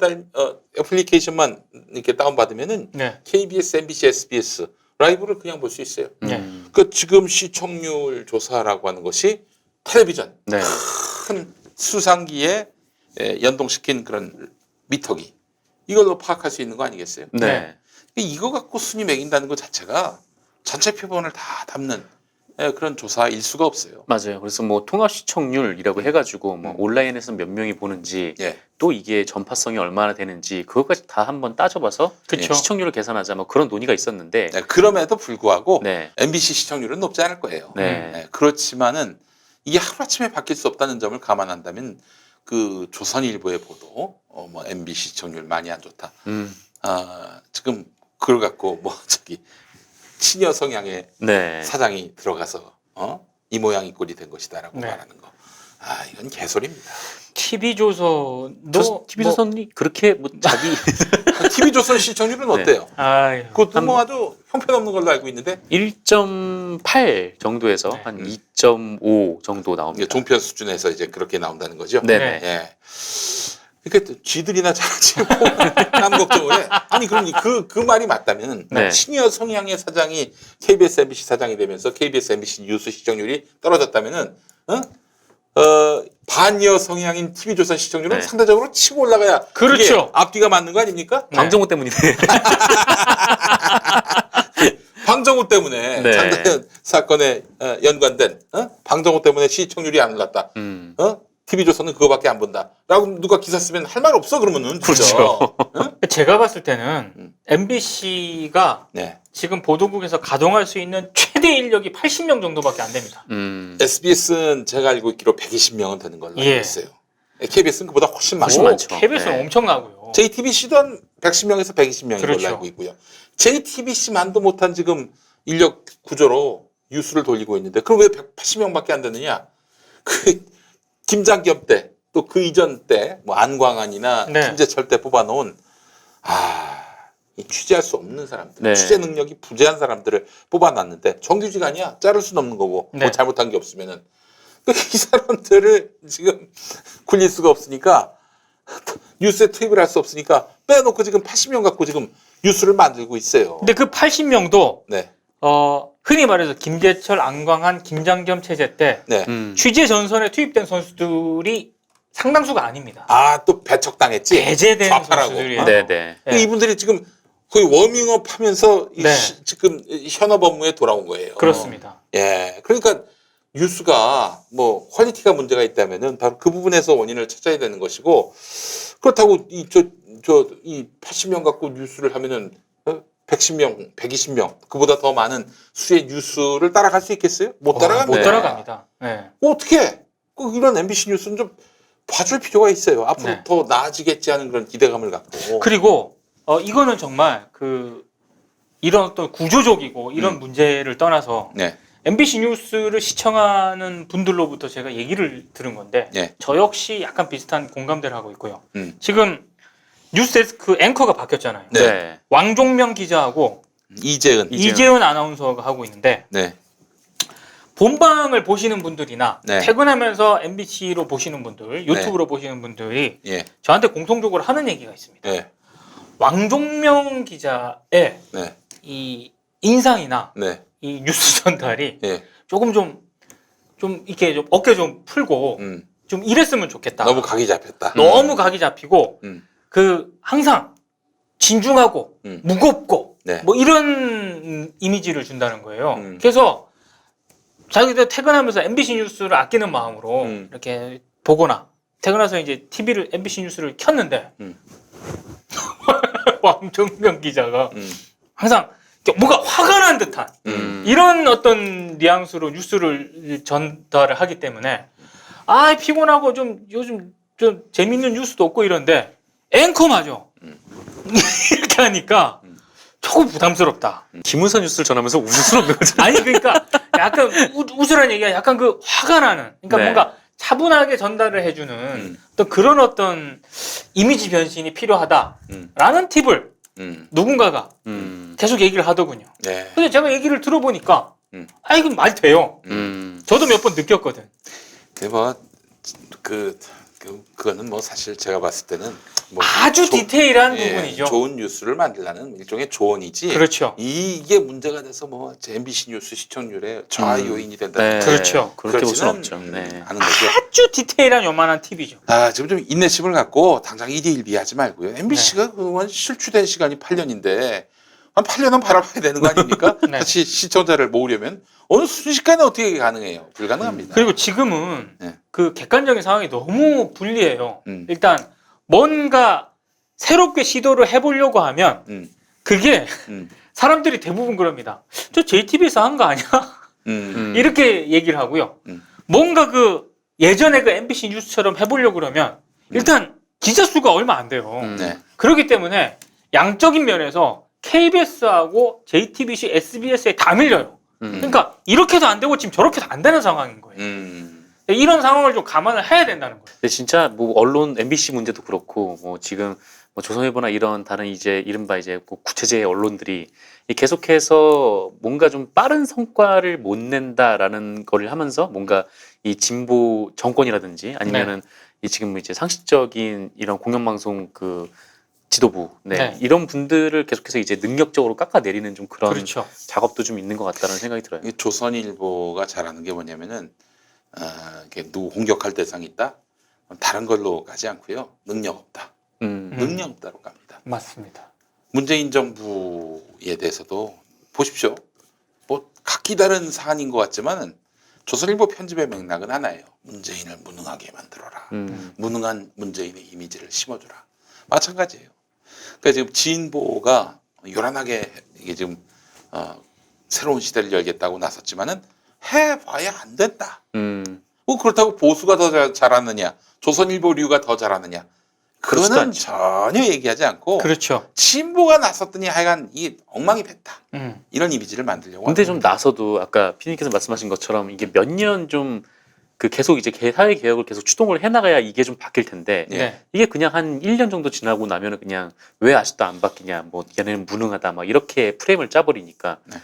애플리케이션만 이렇게 다운 받으면은 네. KBS, MBC, SBS 라이브를 그냥 볼 수 있어요. 네. 그 지금 시청률 조사라고 하는 것이 텔레비전 네. 큰 수상기에 연동시킨 그런 미터기 이걸로 파악할 수 있는 거 아니겠어요? 네. 이거 갖고 순위 매긴다는 것 자체가 전체 표본을 다 담는 그런 조사일 수가 없어요. 맞아요. 그래서 뭐 통합 시청률이라고 해가지고 뭐 온라인에서 몇 명이 보는지 예. 또 이게 전파성이 얼마나 되는지 그것까지 다 한번 따져봐서 그쵸. 시청률을 계산하자 뭐 그런 논의가 있었는데 네, 그럼에도 불구하고 네. MBC 시청률은 높지 않을 거예요. 네. 그렇지만은 이게 하루아침에 바뀔 수 없다는 점을 감안한다면 그 조선일보의 보도 뭐 MBC 시청률 많이 안 좋다. 지금 그걸 갖고 뭐 저기 친여 성향의 네. 사장이 들어가서 이 모양이 꼴이 된 것이다라고 네. 말하는 거. 이건 개소리입니다. TV조선도 TV조선이 그렇게 뭐 자기 TV조선 시청률은 네. 어때요? 아유. 그것도 뭐 아주 형편없는 걸로 알고 있는데 1.8 정도에서 네. 한 2.5 정도 이게 나옵니다. 종편 수준에서 이제 그렇게 나온다는 거죠. 네네. 예. 그러니까 쥐들이나 잘하지 남 걱정을 해. 아니 그럼 그 말이 맞다면 네. 친여 성향의 사장이 KBS, MBC 사장이 되면서 KBS, MBC 뉴스 시청률이 떨어졌다면은 반여 성향인 TV조선 시청률은 네. 상대적으로 치고 올라가야 그렇죠. 그게 앞뒤가 맞는 거 아닙니까? 방정호 때문이네. 방정호 때문에 네. 장대현 사건에 연관된 방정호 때문에 시청률이 안 올랐다. TV조선은 그거밖에 안 본다라고 누가 기사 쓰면 할 말 없어 그러면은 진짜. 그렇죠. 응? 제가 봤을 때는 MBC가 네. 지금 보도국에서 가동할 수 있는 최대 인력이 80명 정도밖에 안 됩니다. SBS는 제가 알고 있기로 120명은 되는 걸로 알고 예. 있어요. KBS는 그보다 훨씬 훨씬 많고 많죠. KBS는 네. 엄청나고요. JTBC도 한 110명에서 120명인 그렇죠. 걸로 알고 있고요. JTBC만도 못한 지금 인력 구조로 뉴스를 돌리고 있는데 그럼 왜 180명밖에 안 되느냐? 그 김장겸 때 또 그 이전 때 뭐 안광안이나 네. 김재철 때 뽑아놓은 이 취재할 수 없는 사람들, 네. 취재 능력이 부재한 사람들을 뽑아놨는데 정규직 아니야? 자를 수는 없는 거고 네. 뭐 잘못한 게 없으면은 이 사람들을 지금 굴릴 수가 없으니까 뉴스에 투입을 할 수 없으니까 빼놓고 지금 80명 갖고 지금 뉴스를 만들고 있어요. 근데 그 80명도 네, 흔히 말해서 김재철, 안광한, 김장겸 체제 때 네. 취재 전선에 투입된 선수들이 상당수가 아닙니다. 또 배척당했지. 배제된 좌파라고. 선수들이에요. 네네. 네. 이분들이 지금 거의 워밍업 하면서 네. 지금 현업 업무에 돌아온 거예요. 그렇습니다. 예. 그러니까 뉴스가 뭐 퀄리티가 문제가 있다면은 바로 그 부분에서 원인을 찾아야 되는 것이고 그렇다고 이 80명 갖고 뉴스를 하면은 110명, 120명 그보다 더 많은 수의 뉴스를 따라갈 수 있겠어요? 못 따라갑니다. 못 따라갑니다. 네. 어떻게? 꼭 이런 MBC 뉴스는 좀 봐줄 필요가 있어요. 앞으로 네. 더 나아지겠지 하는 그런 기대감을 갖고. 그리고 이거는 정말 이런 어떤 구조적이고 이런 문제를 떠나서 네. MBC 뉴스를 시청하는 분들로부터 제가 얘기를 들은 건데 네. 저 역시 약간 비슷한 공감대를 하고 있고요. 음. 지금 뉴스데스크 앵커가 바뀌었잖아요. 네. 왕종명 기자하고 이재은 아나운서가 하고 있는데 네. 본방을 보시는 분들이나 네. 퇴근하면서 MBC로 보시는 분들, 유튜브로 보시는 분들이 예. 저한테 공통적으로 하는 얘기가 있습니다. 네. 왕종명 기자의 네. 이 인상이나 네. 이 뉴스 전달이 예. 조금 좀 이렇게 좀 어깨 좀 풀고 좀 이랬으면 좋겠다. 너무 각이 잡혔다. 너무 각이 잡히고 항상 진중하고 무겁고 네. 뭐 이런 이미지를 준다는 거예요. 음. 그래서 자기들 퇴근하면서 MBC 뉴스를 아끼는 마음으로 이렇게 보거나 퇴근해서 이제 MBC 뉴스를 켰는데 왕종명 기자가 항상 뭔가 화가 난 듯한 이런 어떤 뉘앙스로 뉴스를 전달을 하기 때문에 피곤하고 좀 요즘 좀 재밌는 뉴스도 없고 이런데 앵커마저 이렇게 하니까 조금 부담스럽다. 김은선 뉴스를 전하면서 웃을 수는 없는 거죠. 아니 그러니까 약간 웃으라는 얘기가 약간 그 화가 나는 그러니까 네. 뭔가 차분하게 전달을 해주는 그런 어떤 이미지 변신이 필요하다라는 팁을 누군가가 계속 얘기를 하더군요. 네. 근데 제가 얘기를 들어보니까 이거 말 돼요. 저도 몇 번 느꼈거든. 그거는 뭐 사실 제가 봤을 때는 뭐 아주 디테일한 부분이죠. 좋은 뉴스를 만들라는 일종의 조언이지. 그렇죠. 이게 문제가 돼서 뭐 MBC 뉴스 시청률에 좌 요인이 된다. 네. 그렇죠. 그렇게 볼 수는 그렇지는 없죠. 네. 않은 거죠. 아주 디테일한 요만한 팁이죠. 지금 좀 인내심을 갖고 당장 1위 1비 하지 말고요. MBC가 그건 실추된 시간이 8년인데 한 8년은 바라봐야 되는 거 아닙니까? 네. 다시 시청자를 모으려면 어느 순식간에 어떻게 가능해요? 불가능합니다. 그리고 지금은 네. 그 객관적인 상황이 너무 불리해요. 음. 일단 뭔가 새롭게 시도를 해보려고 하면 그게 사람들이 대부분 그럽니다. 저 JTBC에서 한 거 아니야? 이렇게 얘기를 하고요. 뭔가 예전에 MBC 뉴스처럼 해보려고 그러면 일단 기자 수가 얼마 안 돼요. 네. 그렇기 때문에 양적인 면에서 KBS하고 JTBC, SBS에 다 밀려요. 그러니까 이렇게도 안 되고 지금 저렇게도 안 되는 상황인 거예요. 이런 상황을 좀 감안을 해야 된다는 거예요. 근데 진짜 뭐 언론 MBC 문제도 그렇고 뭐 지금 뭐 조선일보나 이런 다른 이른바 뭐 구체제 언론들이 계속해서 뭔가 좀 빠른 성과를 못 낸다라는 거를 하면서 뭔가 이 진보 정권이라든지 아니면은 이 지금 이제 상식적인 이런 공영방송 지도부 이런 분들을 계속해서 이제 능력적으로 깎아내리는 좀 그런 그렇죠. 작업도 좀 있는 것 같다는 생각이 들어요. 이 조선일보가 잘하는 게 뭐냐면은 이렇게 누구 공격할 대상이 있다? 다른 걸로 가지 않고요. 능력 없다. 능력 없다로 갑니다. 맞습니다. 문재인 정부에 대해서도 보십시오. 뭐 각기 다른 사안인 것 같지만은 조선일보 편집의 맥락은 하나예요. 문재인을 무능하게 만들어라. 무능한 문재인의 이미지를 심어주라. 마찬가지예요. 그러니까 지금 진보가 요란하게 이게 지금 새로운 시대를 열겠다고 나섰지만은 해봐야 안 된다. 뭐 그렇다고 보수가 더 잘하느냐, 조선일보류가 더 잘하느냐, 그거는 전혀 얘기하지 않고 그렇죠. 진보가 나섰더니 하여간 이 엉망이 뱄다. 이런 이미지를 만들려고. 근데 좀 나서도 아까 피디님께서 말씀하신 것처럼 이게 몇 년 좀 그 계속 이제 사회 개혁을 계속 추동을 해나가야 이게 좀 바뀔 텐데 네. 이게 그냥 한 1년 정도 지나고 나면은 그냥 왜 아직도 안 바뀌냐, 뭐 얘네는 무능하다, 막 이렇게 프레임을 짜버리니까. 네.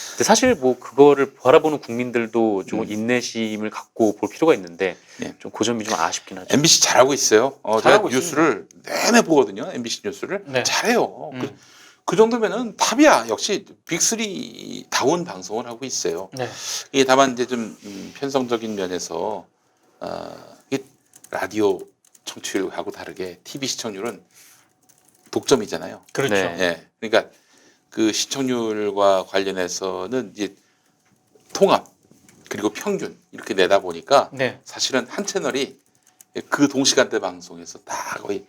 근데 사실 뭐 그거를 바라보는 국민들도 좀 인내심을 갖고 볼 필요가 있는데 네. 좀 그 점이 좀 아쉽긴 하죠. MBC 잘하고 있어요. 제가 잘하고 뉴스를 내내 보거든요. MBC 뉴스를 네. 잘해요. 그 정도면은 탑이야. 역시 빅3 다운 방송을 하고 있어요. 네. 이게 다만 이제 좀 편성적인 면에서 이 라디오 청취율하고 다르게 TV 시청률은 독점이잖아요. 그렇죠. 네. 예. 그러니까 그 시청률과 관련해서는 이제 통합 그리고 평균 이렇게 내다 보니까 네. 사실은 한 채널이 그 동시간대 방송에서 다 거의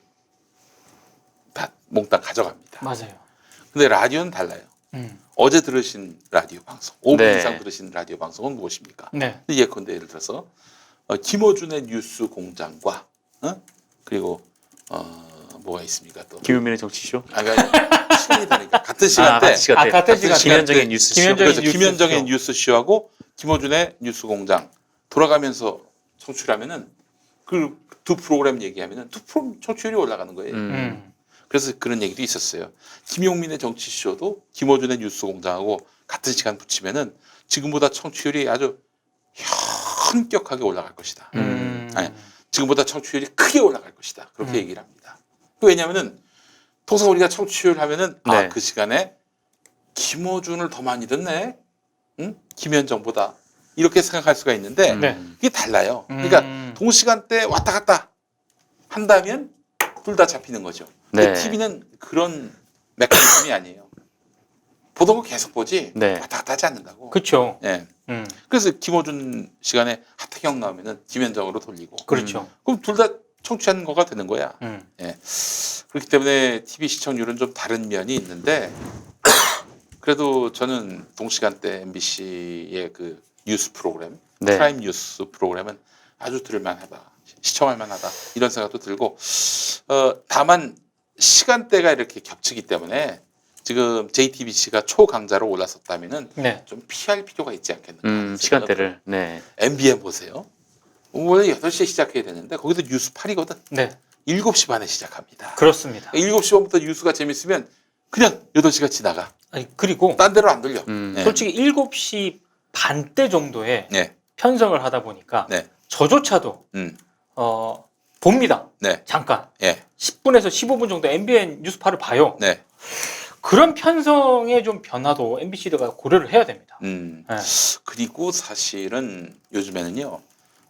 다 몽땅 가져갑니다. 맞아요. 근데 라디오는 달라요. 어제 들으신 라디오 방송, 5분 네. 이상 들으신 라디오 방송은 무엇입니까? 네. 예컨대 예를 들어서 김어준의 뉴스 공장과 그리고 뭐가 있습니까 또? 김용민의 정치쇼. 그러니까 시간이 다르니까 같은 시간대 같은 시간대. 김현정의 뉴스쇼. 그래서 뉴스쇼. 김현정의 뉴스쇼하고 김어준의 뉴스공장 돌아가면서 청취하면은 그 두 프로그램 얘기하면은 두 프로그램 청취율이 올라가는 거예요. 그래서 그런 얘기도 있었어요. 김용민의 정치쇼도 김어준의 뉴스공장하고 같은 시간 붙이면은 지금보다 청취율이 아주 현격하게 올라갈 것이다. 아니, 지금보다 청취율이 크게 올라갈 것이다. 그렇게 얘기를 합니다. 왜냐하면은 통상 우리가 청취율 하면은 네. 그 시간에 김어준을 더 많이 듣네, 김현정보다 이렇게 생각할 수가 있는데 네. 이게 달라요. 그러니까 동시간대 왔다 갔다 한다면 둘 다 잡히는 거죠. 근데 네. TV는 그런 메커니즘이 아니에요. 보던 거 계속 보지 네. 왔다 갔다 하지 않는다고. 그렇죠. 예. 그래서 김어준 시간에 하태경 나오면은 김현정으로 돌리고. 그렇죠. 그럼 둘 다 청취하는 거가 되는 거야. 음. 예. 그렇기 때문에 TV 시청률은 좀 다른 면이 있는데 그래도 저는 동시간대 MBC의 그 뉴스 프로그램, 네. 프라임 뉴스 프로그램은 아주 들을만하다, 시청할 만하다 이런 생각도 들고 다만 시간대가 이렇게 겹치기 때문에 지금 JTBC가 초강자로 올라섰다면은 네. 좀 피할 필요가 있지 않겠는가. 하는 생각은 시간대를. 네. MBN 보세요. 원래 8시에 시작해야 되는데 거기도 뉴스 8이거든. 네. 7시 반에 시작합니다. 그렇습니다. 7시 반부터 뉴스가 재밌으면 그냥 8시가 지나가. 아니, 그리고 딴 데로 안 돌려. 네. 솔직히 7시 반대 정도에 네. 편성을 하다 보니까 네. 저조차도 봅니다. 네. 잠깐 예. 10분에서 15분 정도 MBN 뉴스파를 봐요. 네. 그런 편성의 좀 변화도 MBC가 고려를 해야 됩니다. 네. 그리고 사실은 요즘에는요.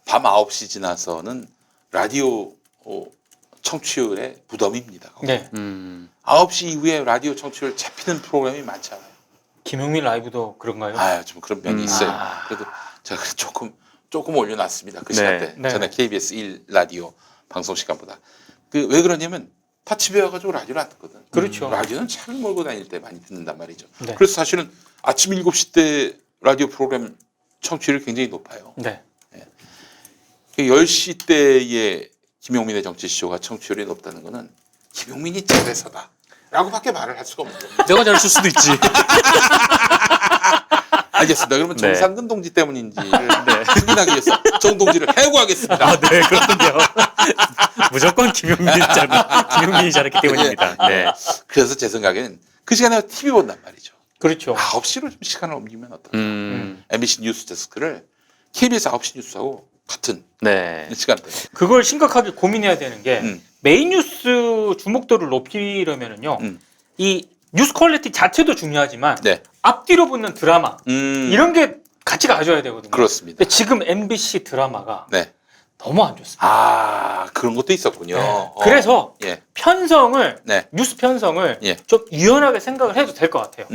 밤 9시 지나서는 라디오 청취율의 부담입니다. 네. 9시 이후에 라디오 청취율 잡히는 프로그램이 많지 않아요. 김용민 라이브도 그런가요? 좀 그런 면이 있어요. 아. 그래도 제가 조금 올려놨습니다. 그 시간대. 네. 전에 KBS 1 라디오 방송 시간보다. 왜 그러냐면 다 집에 와가지고 라디오를 안 듣거든. 그렇죠. 라디오는 차를 몰고 다닐 때 많이 듣는단 말이죠. 네. 그래서 사실은 아침 7시 때 라디오 프로그램 청취율이 굉장히 높아요. 네. 10시 때의 김용민의 정치쇼가 청취율이 높다는 거는 김용민이 잘해서다 라고밖에 말을 할 수가 없는 겁니다. 내가 잘 쓸 수도 있지. 알겠습니다. 그러면 네. 정상근 동지 때문인지를 확인하기 위해서 정 동지를 해고하겠습니다. 네, 그렇군요. 무조건 김용민이 잘했기 때문입니다. 네. 그래서 제 생각에는 그 시간에 TV 본단 말이죠. 그렇죠. 9시로 좀 시간을 옮기면 어떨까. 음. MBC 뉴스 데스크를 KBS 9시 뉴스하고 같은 네. 시간대. 그걸 심각하게 고민해야 되는 게 음. 메인 뉴스 주목도를 높이려면은요. 이 뉴스 퀄리티 자체도 중요하지만 네. 앞뒤로 붙는 드라마 음. 이런 게 같이 가져야 되거든요. 그렇습니다. 근데 지금 MBC 드라마가 네. 너무 안 좋습니다. 그런 것도 있었군요. 네. 그래서 예. 편성을 네. 뉴스 편성을 예. 좀 유연하게 생각을 해도 될 것 같아요.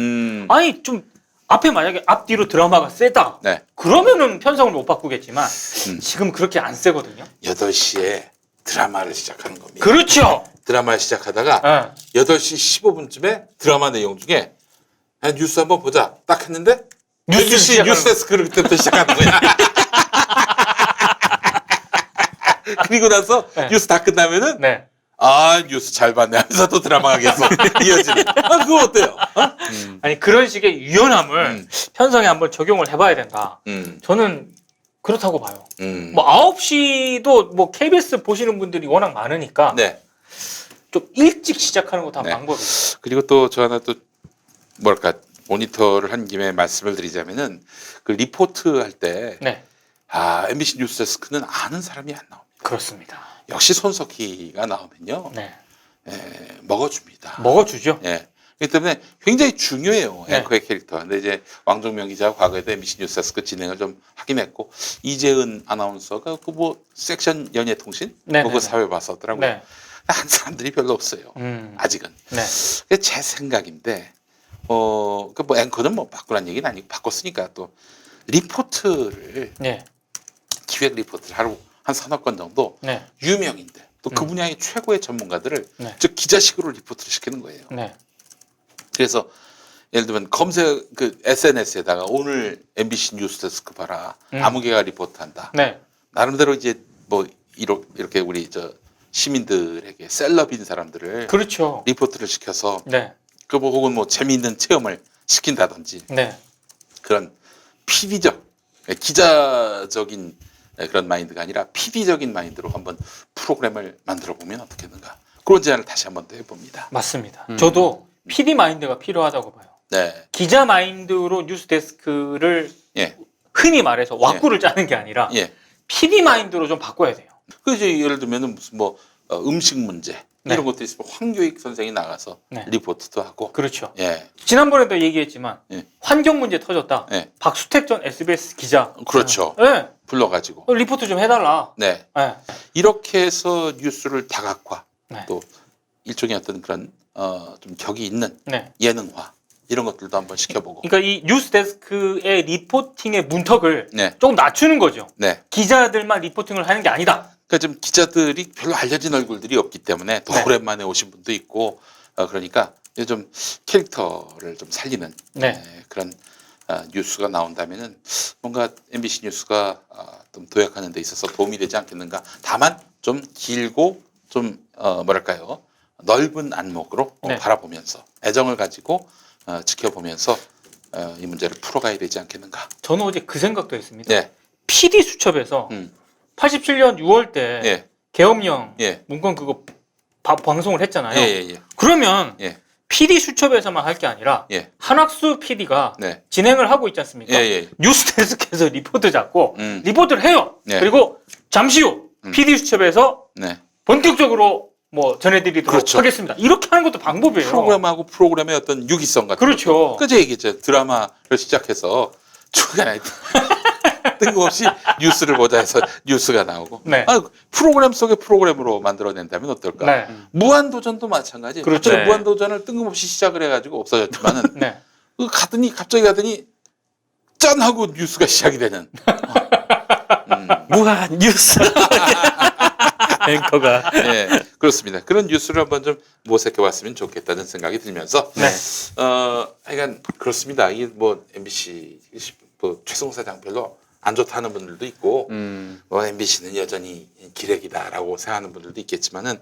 아니 좀 앞에 만약에 앞뒤로 드라마가 세다. 네. 그러면은 편성을 못 바꾸겠지만 음. 지금 그렇게 안 세거든요. 8시에 드라마를 시작하는 겁니다. 그렇죠. 드라마를 시작하다가 예. 8시 15분쯤에 드라마 내용 중에 야, 뉴스 한번 보자. 딱 했는데 뉴스 MBC 시작하는 뉴스 데스크를 그때부터 시작하는 거야. 그리고 나서 네. 뉴스 다 끝나면은 네. 아 뉴스 잘 봤네 하면서 또 드라마가 계속 이어지는. 아 그거 어때요? 어? 아니 그런 식의 유연함을 음. 편성에 한번 적용을 해봐야 된다. 음. 저는 그렇다고 봐요. 음. 뭐 9시도 뭐 KBS 보시는 분들이 워낙 많으니까 네. 좀 일찍 시작하는 것도 한 네. 방법이에요. 그리고 또 저 하나 또 뭐랄까 모니터를 한 김에 말씀을 드리자면은 그 리포트 할 때 네. MBC 뉴스데스크는 아는 사람이 안 나옵니다. 그렇습니다. 역시 손석희가 나오면요, 네. 먹어줍니다. 먹어주죠. 예. 그렇기 때문에 굉장히 중요해요. 네. 앵커의 캐릭터. 근데 이제 왕종명 기자가 과거에도 MBC 뉴스데스크 진행을 좀 하긴 했고, 이재은 아나운서가 그 뭐 섹션 연예통신 네, 그거 네, 사회 봤었더라고요. 네. 한 사람들이 별로 없어요. 아직은. 네. 그게 제 생각인데, 그 뭐 앵커는 뭐 바꾸란 얘기는 아니고 바꿨으니까 또 리포트를 네. 기획 리포트를 하루 한 서너 건 정도 네. 유명인데 또 그 분야의 최고의 전문가들을 네. 즉 기자식으로 리포트를 시키는 거예요. 네. 그래서 예를 들면 검색 그 SNS에다가 오늘 MBC 뉴스데스크 봐라 아무개가 리포트한다. 네. 나름대로 이제 뭐 이렇게 우리 저 시민들에게 셀럽인 사람들을 그렇죠. 리포트를 시켜서 네. 그 뭐 혹은 뭐 재미있는 체험을 시킨다든지 네. 그런 PD적 기자적인 그런 마인드가 아니라 PD적인 마인드로 한번 프로그램을 만들어 보면 어떻겠는가 그런 제안을 다시 한번 더 해봅니다. 맞습니다. 저도 PD 마인드가 필요하다고 봐요. 네, 기자 마인드로 뉴스 데스크를 예, 흔히 말해서 왁구를 짜는 게 아니라 예. PD 마인드로 좀 바꿔야 돼요. 그 이제 예를 들면은 무슨 뭐 음식 문제 네. 이런 것도 있으면 황교익 선생이 나가서 네. 리포트도 하고, 그렇죠. 예, 지난번에도 얘기했지만 예. 환경 문제 터졌다. 예. 박수택 전 SBS 기자. 그렇죠. 네. 불러가지고, 리포트 좀 해달라. 네, 네. 이렇게 해서 뉴스를 다각화, 네. 또 일종의 어떤 그런 좀 격이 있는 네. 예능화 이런 것들도 한번 시켜보고, 그러니까 이 뉴스 데스크의 리포팅의 문턱을 네, 조금 낮추는 거죠. 네. 기자들만 리포팅을 하는 게 아니다. 그러니까 좀 기자들이 별로 알려진 얼굴들이 없기 때문에 더 네. 오랜만에 오신 분도 있고, 그러니까 이제 좀 캐릭터를 좀 살리는 네. 그런 뉴스가 나온다면은 뭔가 MBC 뉴스가 좀 도약하는 데 있어서 도움이 되지 않겠는가. 다만 좀 길고 좀 뭐랄까요, 넓은 안목으로 네. 바라보면서 애정을 가지고 지켜보면서 이 문제를 풀어가야 되지 않겠는가. 저는 어제 그 생각도 했습니다. 네, PD 수첩에서 87년 6월 때 예, 계엄령 예, 문건 그거 방송을 했잖아요. 예, 예, 예, 그러면 예, PD 수첩에서만 할 게 아니라 예, 한학수 PD가 네, 진행을 하고 있지 않습니까? 예, 예, 뉴스데스크에서 리포트 잡고 음. 리포트를 해요. 네. 그리고 잠시 후 PD 수첩에서 네. 본격적으로 뭐 전해드리도록 그렇죠. 하겠습니다. 이렇게 하는 것도 방법이에요. 프로그램하고 프로그램의 어떤 유기성 같은 그렇죠. 그제 얘기했죠. 드라마를 시작해서 중간에 뜬금없이 뉴스를 보자 해서 뉴스가 나오고, 네. 프로그램 속의 프로그램으로 만들어낸다면 어떨까. 네. 무한도전도 마찬가지. 그렇죠. 갑자기 네. 무한도전을 뜬금없이 시작을 해가지고 없어졌지만은 네. 갑자기 가더니 짠 하고 뉴스가 시작이 되는. 무한 뉴스 앵커가 네, 그렇습니다. 그런 뉴스를 한번 좀 모색해봤으면 좋겠다는 생각이 들면서, 네. 하여간 그렇습니다. 이게 뭐 MBC 뭐 최승호 사장 별로 안 좋다는 분들도 있고, 뭐 MBC는 여전히 기레기다라고 생각하는 분들도 있겠지만은,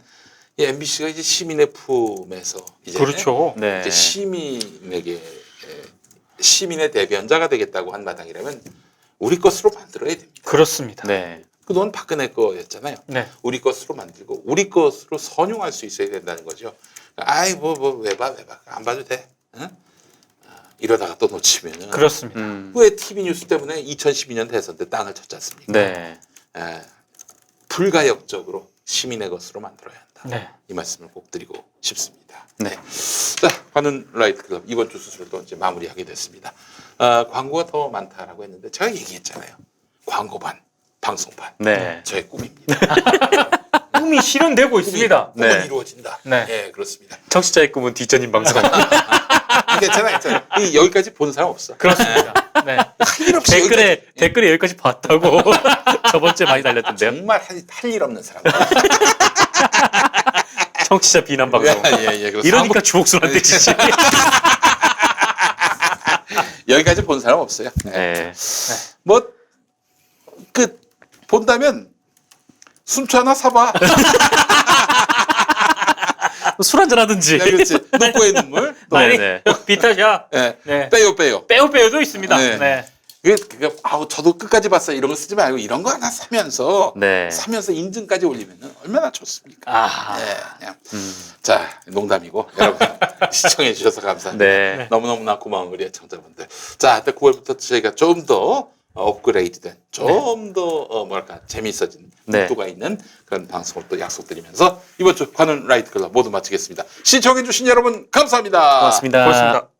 이 MBC가 이제 시민의 품에서 이제 그렇죠. 네. 이제 시민의 대변자가 되겠다고 한 마당이라면 우리 것으로 만들어야 됩니다. 그렇습니다. 네. 그동안 박근혜 거였잖아요. 네. 우리 것으로 만들고 우리 것으로 선용할 수 있어야 된다는 거죠. 아이 왜 봐 안 봐도 돼. 응? 이러다가 또 놓치면은 그렇습니다. 왜 TV 뉴스 때문에 2012년 대선 때 땅을 쳤지 않습니까? 네. 불가역적으로 시민의 것으로 만들어야 한다. 네. 이 말씀을 꼭 드리고 싶습니다. 네. 자, 관훈 라이트 클럽 이번 주 수술도 이제 마무리하게 됐습니다. 광고가 더 많다라고 했는데 제가 얘기했잖아요. 광고반, 방송반. 네. 저의 꿈입니다. 꿈이 실현되고 있습니다. 꿈은 네. 이루어진다. 네. 예, 그렇습니다. 청취자의 꿈은 뒷전인 방송. 괜찮아. 이 여기까지 본 사람 없어. 그렇습니다. 네. 할일 없이 댓글에 여기까지 봤다고 저번 주에 많이 달렸던데요. 정말 할 일 없는 사람. 청취자 비난 방송. 예, 이러니까 주옥순한테 지지. 여기까지 본 사람 없어요. 네. 뭐 본다면 순초 하나 사봐. 술 한잔 하든지. 네, 그렇지. 눈보의 눈물. 또, 네, 아니, 네. 비타샤. 예. 네. 빼요. 빼요빼요도 있습니다. 네. 네. 그게 저도 끝까지 봤어요. 이런 거 쓰지 말고 이런 거 하나 사면서 네. 인증까지 올리면 얼마나 좋습니까? 아. 네, 그냥. 자, 농담이고 여러분 시청해 주셔서 감사합니다. 네. 너무너무나 고마운 우리 애청자분들. 자, 9월부터 저희가 좀 더 업그레이드된, 좀 더 재미있어진 네. 속도가 있는 그런 방송을 또 약속드리면서 이번 주 관훈 라이트 클럽 모두 마치겠습니다. 시청해 주신 여러분 감사합니다. 고맙습니다. 고맙습니다.